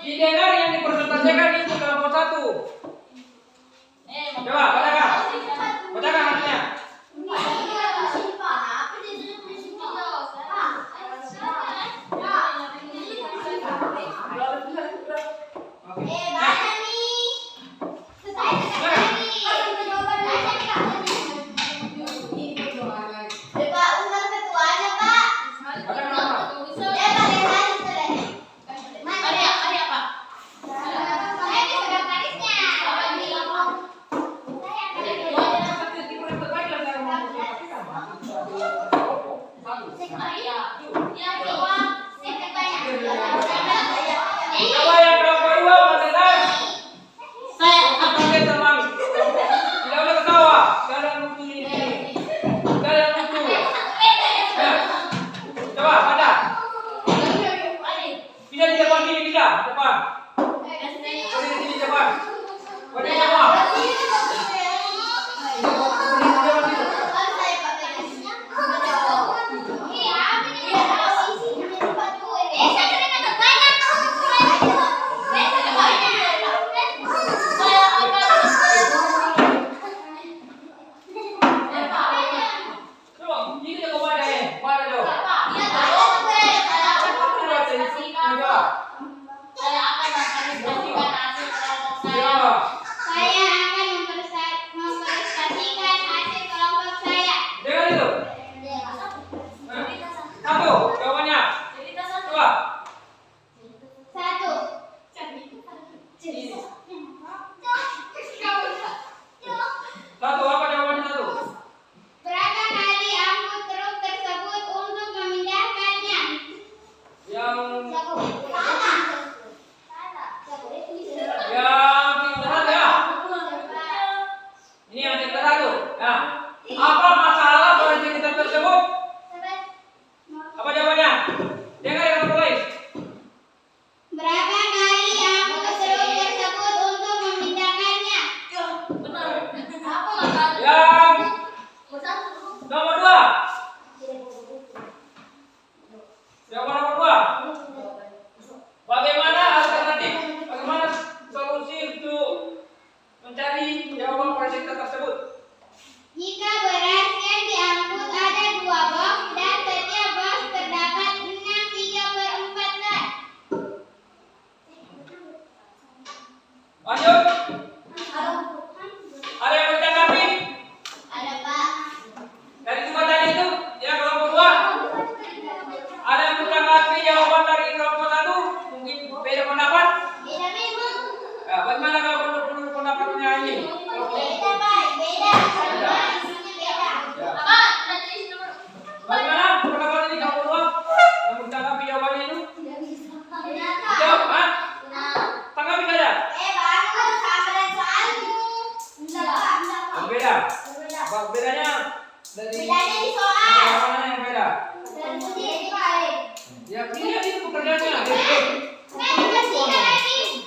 Didengar yang dipresentasikan itu kelompok satu. Coba katakan. Katakan artinya. Coba yang kelompok 2 mendengar. Saya akan teman. Tidak boleh ketawa. Kalian lucu ini. Kalian lucu. Ya. Coba pada. Bisa di depan sini bisa. Depan. Sini depan. Pada semua. Lanjut. Ada yang menanggapi? Ada Pak. Dari dua tadi itu, ya kelompok dua. Ada yang menanggapi jawaban dari kelompok satu? Mungkin beda pendapat? Beda memang. Ya, bagaimana kalau menurut pendapatnya ini? Beda Pak, beda. Sama isinya beda. Ya. Pak, nanti nomor. Bagaimana pendapat ini kelompok dua? Yang menanggapi jawabannya itu? Benar Pak. Jawab, ah? Benar. Tanggapi saja. Baru sama dan soalmu. Enggak Pak. Yang beda. Berbeda. Apa bedanya? Dari Bedanya di soal. mana yang beda? Dan ujian di balik. Ya, ini itu pekerjaannya. Kan masih lagi.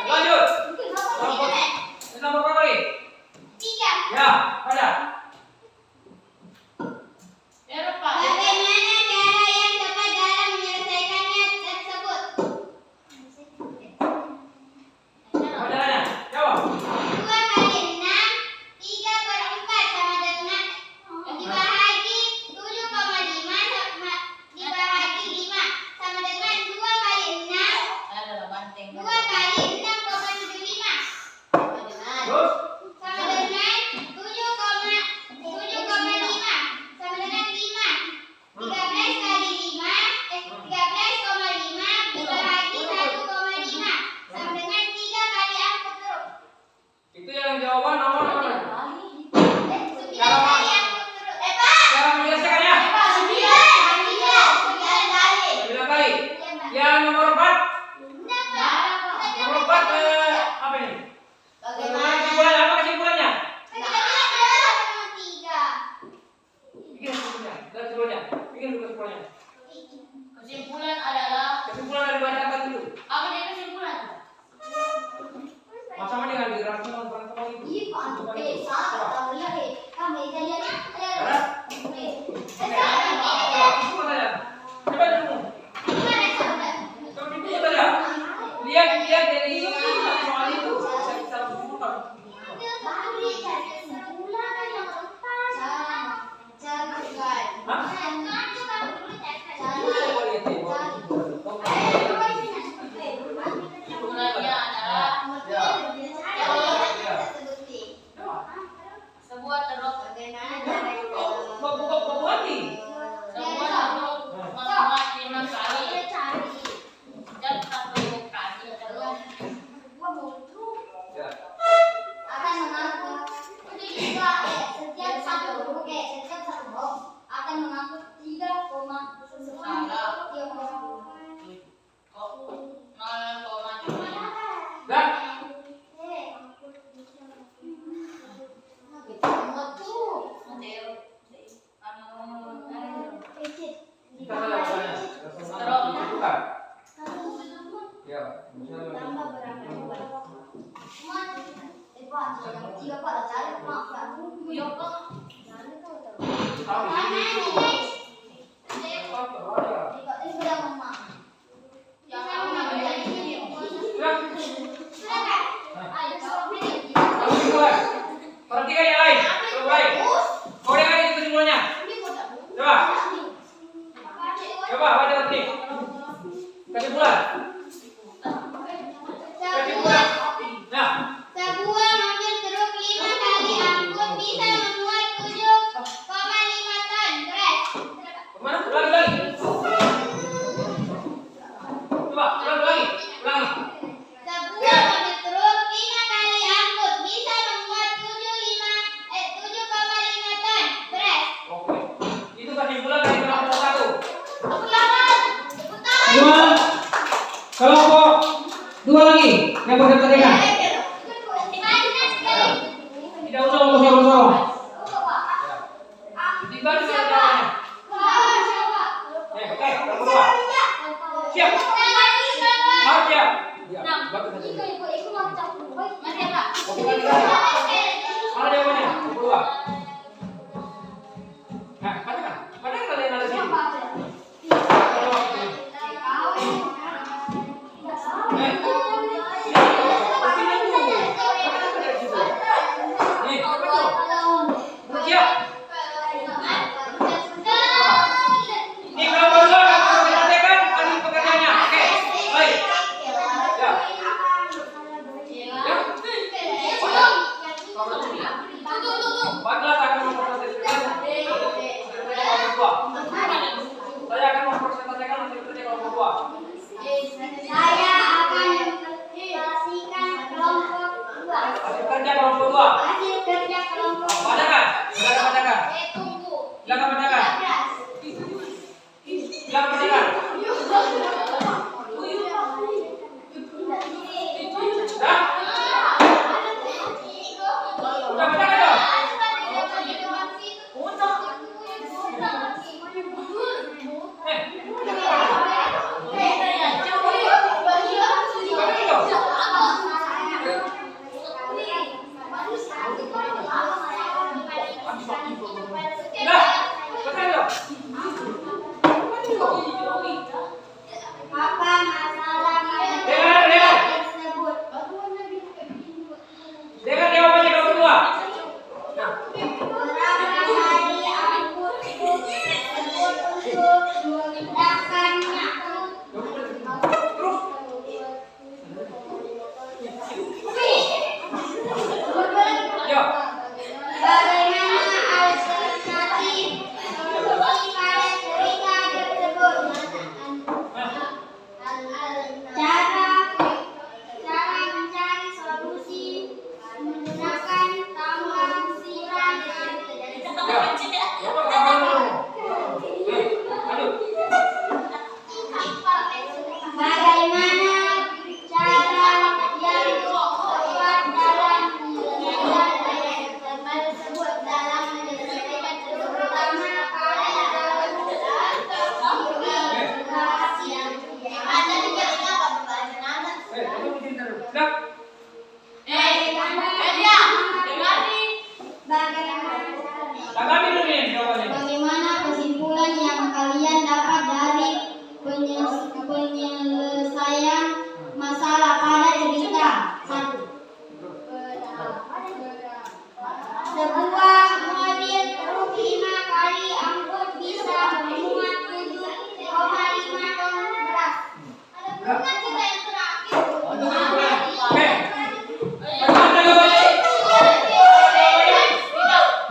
Lanjut. Nomor Nomor berapa lagi? 3. Ya, ada. Ya, Pak. Bagaimana cara yang tepat dalam menyelesaikannya tersebut? Pertanyaannya, jawab. 2 kali 6, 3/4 sama dengan dibahagi 7,5 dibahagi 5 sama dengan 2 kali 6, Ada banteng. 2 kali 6,75 Terus, sama dengan 7,5 sama dengan 5. 13 kali 5, 13,5 dibahagi 1,5 sama dengan 3 kali angkut terus. itu yang jawaban nomor apa? 9 kali angkut terus. Pak! Cara menyelesaikannya? 9 kali. 9 kali. Yang nomor 4? Benar, Pak. Nomor 4 apa ini? Bagaimana? Kesimpulannya apa kesimpulannya? Kita bilang adalah nomor 3. Bikin kesimpulannya. Dari kesimpulannya. Bikin dulu kesimpulannya. Kesimpulan adalah Kesimpulan dari baca apa dulu? apa dia kesimpulan? Sama dengan dirangkum pertemuan itu. Iya, Pak. Salah. Tahu lihat, kamu lihat. Ada? Coba saja. Coba dulu. Gimana, sahabat? Coba dulu saja. Lihat dari soal itu. Bisa kesimpulan. Hah? Coba lihat deh. Kesimpulannya adalah sebuah ceruk Buka hati. sebuah ceruk memuat 5 kali dan 1 kali ceruk. Ya. Akan mengangkut setiap satu box akan mengangkut 3,9 Kok 0,7. Dan kita saja bacanya. Langsung buka. Ya, misalnya. Yo kok Tahu ini. Kamu juga. Perhatikan yang lain. Coba baik. Kau dengar itu kesimpulannya. Coba. Coba baca nanti. Kesimpulan. Kesimpulan. Nah, Sebuah mobil truk 5 kali angkut bisa memuat 7,5 ton beras. kemana? Ulangi. Coba, ulangi. Sebuah mobil truk 5 kali angkut bisa memuat 7,5 ton beras. Oke. Itu kesimpulan dari kelompok 1. Dua. Kelompok 2 lagi yang berkepentingan. Tidak usah ngomong-ngomong. Dibantu jawabannya. Oke, kelompok 2. Siap. Harus siap. Ya, bantu saja. Mari Pak. Oke, kali. Mana jawabannya? Kelompok 2. Nah, katakan. Katakan kalian ada sini.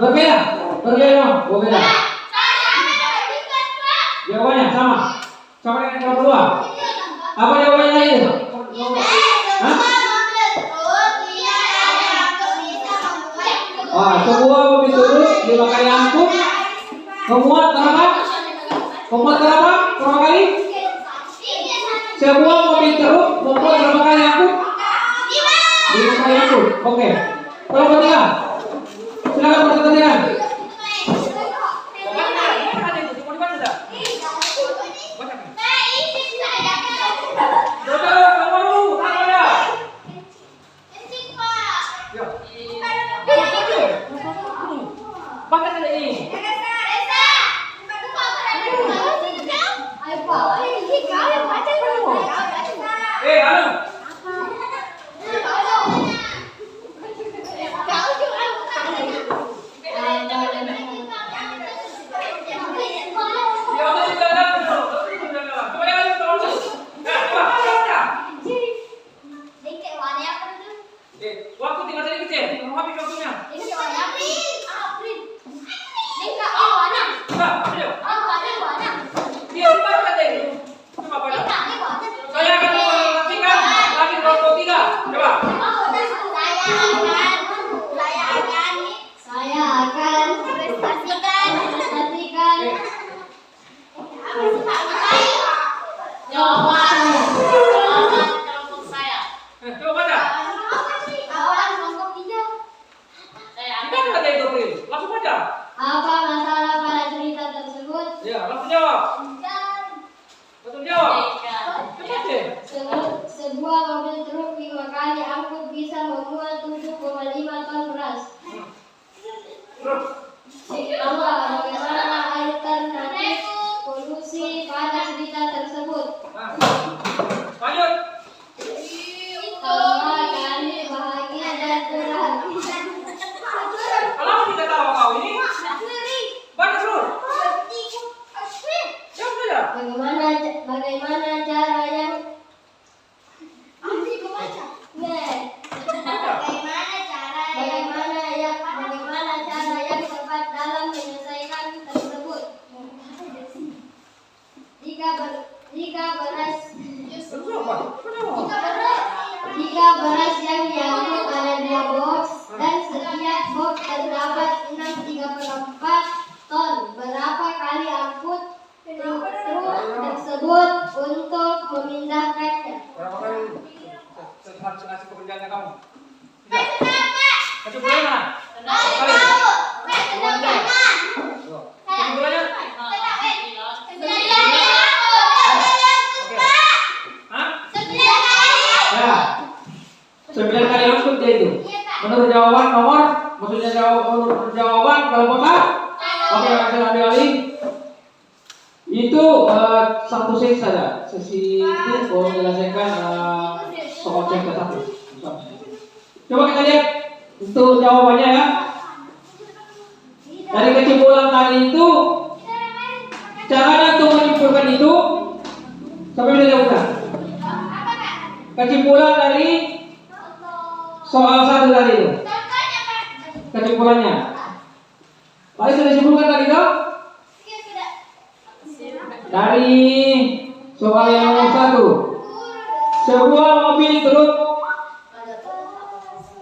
Berbeda. Berbeda. Berbeda. Jawabannya sama. Sama dengan yang kedua. Apa jawabannya lagi? Hah? Sebuah mobil truk dipakai angkut memuat berapa? Memuat berapa? Berapa kali? Sebuah mobil truk memuat berapa kali angkut? 5 kali angkut. Oke. Kelompok 3. Silakan perhatikan. Waktu tinggal sedikit ya, mau habis waktunya. Dia lupa tadi. Coba pada. Saya akan menyaksikan lagi kelompok 3. Coba. Saya akan prestasikan. Jawaban kelompok saya. Coba baca. Saya Kita ada itu, Pri. Langsung baca. Apa masalah pada cerita tersebut? Ya, langsung jawab. Betul jawab. Cepat deh. Sebuah mobil truk 5 kali angkut bisa memuat 7,5 ton beras. Terus. Apa bagaimana alternatif polusi pada cerita tersebut? Nah. Lanjut. Pertama kali bahagia dan berhati. Kenapa tidak tahu kau ini? Baca terus. Jawab saja. Bagaimana cara yang bagaimana cara yang tepat dalam menyelesaikan tersebut? Jika beras yang diangkut ada 2 box dan setiap box terdapat 6,34 ton, berapa kali angkut truk tersebut untuk memindahkannya? Berapa kali harus ngasih pekerjaannya kamu? Tidak. Kesimpulannya mana? Kali. Kesimpulannya? Hah? 9 kali angkut dia itu. Menurut jawaban nomor, maksudnya menurut jawaban kelompok A. Oke, saya ambil alih. Itu satu sesi saja. Sesi itu menyelesaikan soal C ke 1. Coba kita lihat untuk jawabannya ya. Dari kesimpulan tadi itu, caranya untuk menyimpulkan itu sampai bisa jawabkan. Kesimpulan dari soal 1 tadi itu. Kesimpulannya. Tadi sudah disimpulkan tadi toh? Dari soal yang nomor 1. Sebuah mobil truk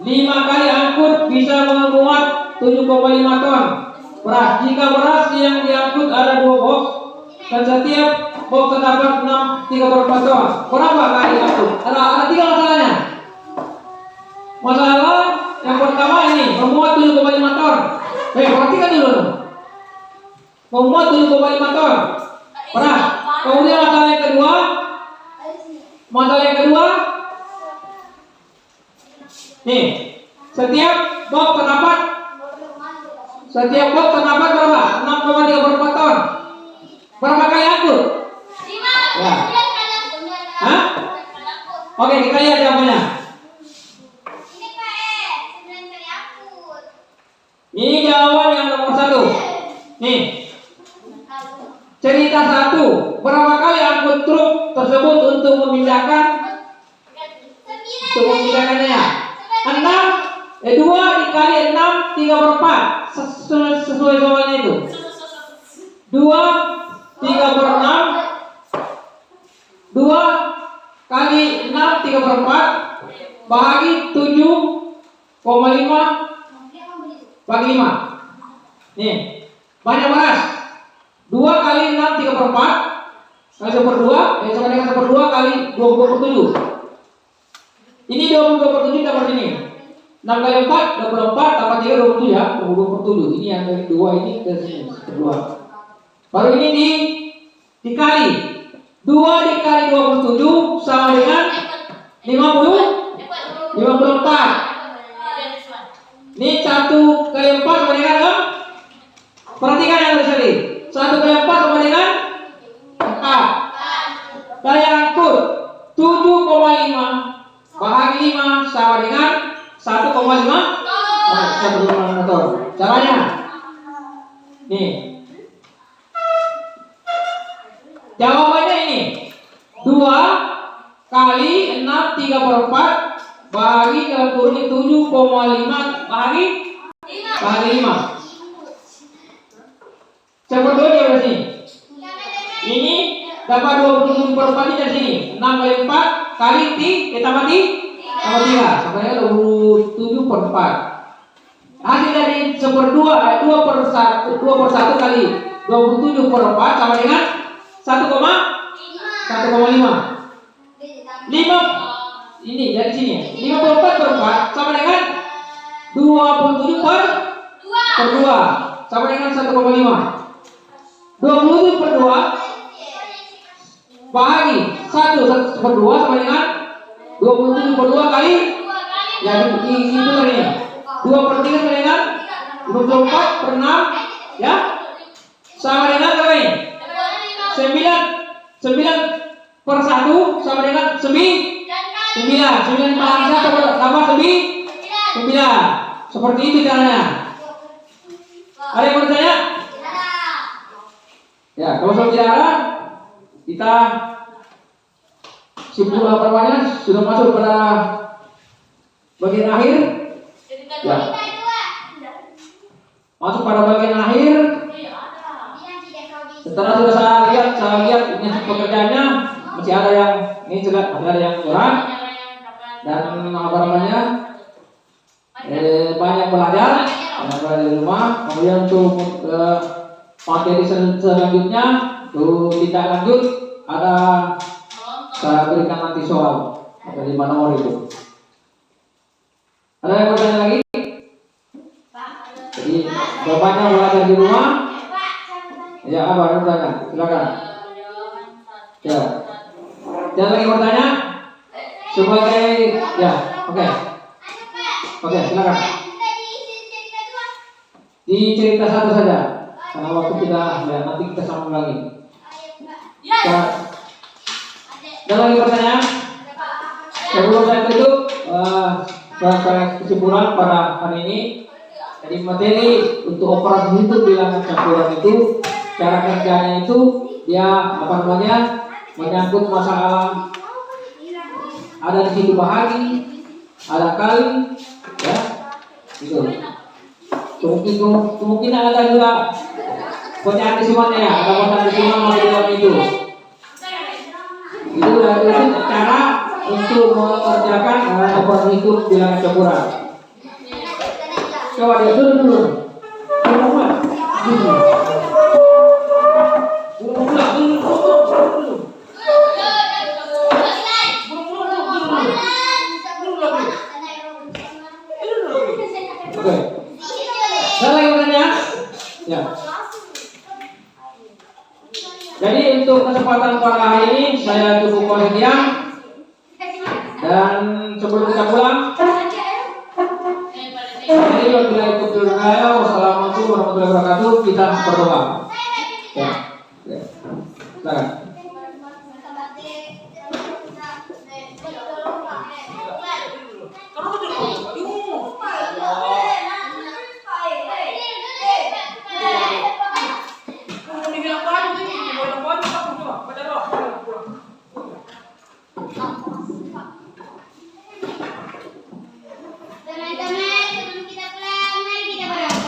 5 kali angkut bisa memuat 7,5 ton beras. Jika beras yang diangkut ada 2 box dan setiap box terdapat 6,34 ton, berapa kali angkut? Ada 3 masalahnya. Masalah yang pertama ini memuat 7,5 ton. Perhatikan dulu. Memuat 7,5 ton beras. Kemudian masalah yang kedua, nih, setiap box terdapat berapa? 6,34 ton. Berapa kali angkut? 5. Ya. Hah? Oke, kita lihat jawabannya. Ini jawaban yang nomor 1. Nih. Cerita 1. Berapa kali angkut truk tersebut untuk memindahkannya? 6. 2 dikali 6, 34. 9 sesuai soalnya itu. 2 3/6. 2 kali 6 3/4 bahagi 7,5 bagi 5. Nih, banyak beras. 2 kali 6 3/4 kali 1/2 sama dengan 1/2 kali 22/7. Ini 22/7 dapat ini. 6 kali 4 24 tambah 3 27 ya, 22/7. Ini yang dari 2 ini ke sini 1/2. Baru ini dikali 2 dikali 27 sama dengan 54. Ini 1 kali 4 sama dengan perhatikan yang ada di sini. 1 kali 4 sama dengan 4. Daya angkut 7,5 bahagi 5 sama dengan 1,5 meter. Caranya nih. Jawabannya ini 2 kali 6 3/4 bahagi dalam kurung 7,5 bahagi 5. Siapa dulu dia dari sini? Ini dapat 27/4 dari sini. 6 kali 4 kali tambah 3 sampai dengan 27/4. Hasil dari 2/1 kali 27/4 sama dengan 1,5. 5 ini dari sini 54/4 sama dengan 27/2 sama dengan 1,5. 27/2 bahagi 1/2 sama dengan 27/2 kali ya itu tadi 2/3 sama dengan 24/6 ya sama dengan berapa ini? 9/1 sama dengan 9 tambah 9. Seperti itu caranya. Ada yang mau bertanya? Ya, kalau sudah tidak ada, kita simpulkan pertanyaannya sudah masuk pada bagian akhir. Ya. Masuk pada bagian akhir. Setelah sudah saya lihat ini pekerjaannya masih ada yang ini sudah ada yang kurang dan apa namanya banyak belajar di rumah. Kemudian untuk materi selanjutnya untuk tidak lanjut ada saya berikan nanti soal dari mana nomor itu. Ada yang bertanya lagi? Jadi bapaknya belajar di rumah. Ya, apa yang bertanya? Silakan. Ya. Jangan lagi bertanya? Sebagai ya, oke. Oke, silakan. Di cerita satu saja. Karena waktu kita ya, nanti kita sambung lagi. Ada lagi pertanyaan? Sebelum saya tutup, saya kesimpulan pada hari ini. Jadi materi untuk operasi hidup bilangan campuran itu cara kerjanya itu dia apa namanya menyangkut masalah ada di situ bahagi, ada kali, ya, gitu. Kemungkinan ada juga potensi sifatnya ya, ada potensi simat di dalam itu. Itu cara untuk mengerjakan operasi hidup bilangan campuran. Coba dia dulu. Oke. Ada lagi bertanya? Ya. Jadi untuk kesempatan pada hari ini saya cukupkan sekian. Dan sebelum kita pulang, jadi wabillahi taufiq wal hidayah. Wassalamualaikum warahmatullahi wabarakatuh. Kita berdoa. Ya. Silakan. Teman-teman, sebelum kita pulang, mari kita berdoa.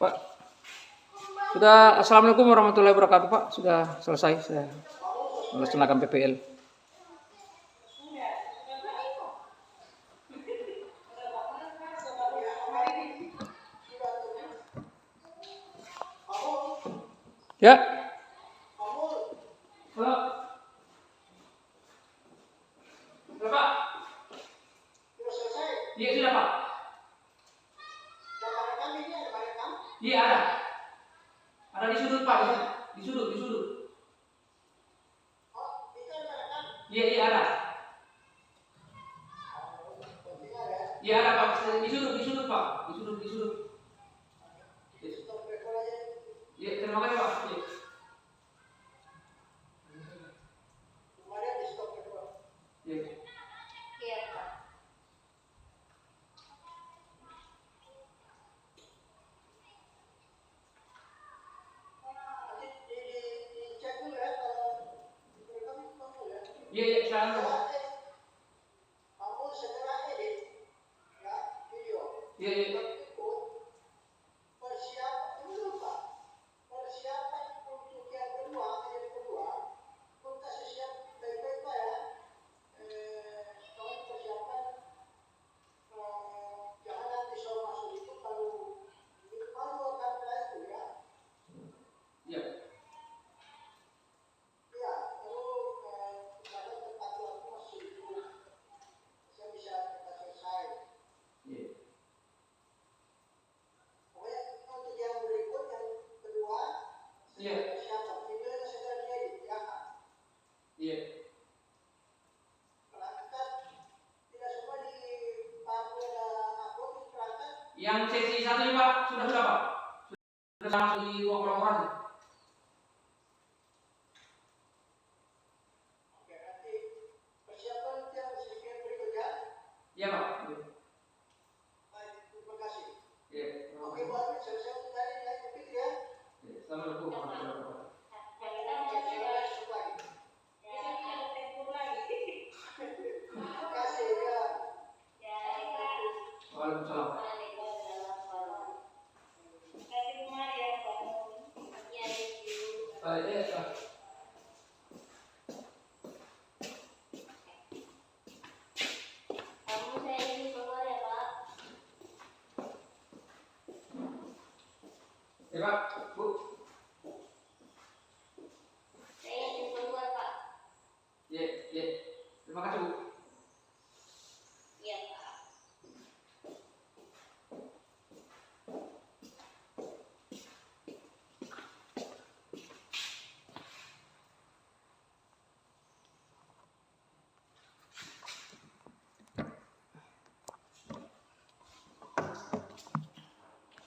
Pak, sudah. Assalamualaikum warahmatullahi wabarakatuh, Pak. Sudah selesai saya melaksanakan PPL. Ya. Halo. Halo, Pak. Iya, sudah, Pak. Iya, ada. Ada di sudut, Pak. Di sudut. Iya, ada. Iya, ada, Pak. Di sudut, Pak. Di sudut. Iya, terima kasih, Pak. Iya. Iya. Iya, silakan, Pak. Iya. Iya. Iya. Iya. Iya. Yang sesi 1 ini, Pak, sudah, Pak. Sudah langsung di ruang kolaborasi. Iya, Pak. Iya. Iya. Assalamualaikum warahmatullahi wabarakatuh. Waalaikumsalam. Iya. Ya, Pak. Bu. Iya. Terima kasih, Bu.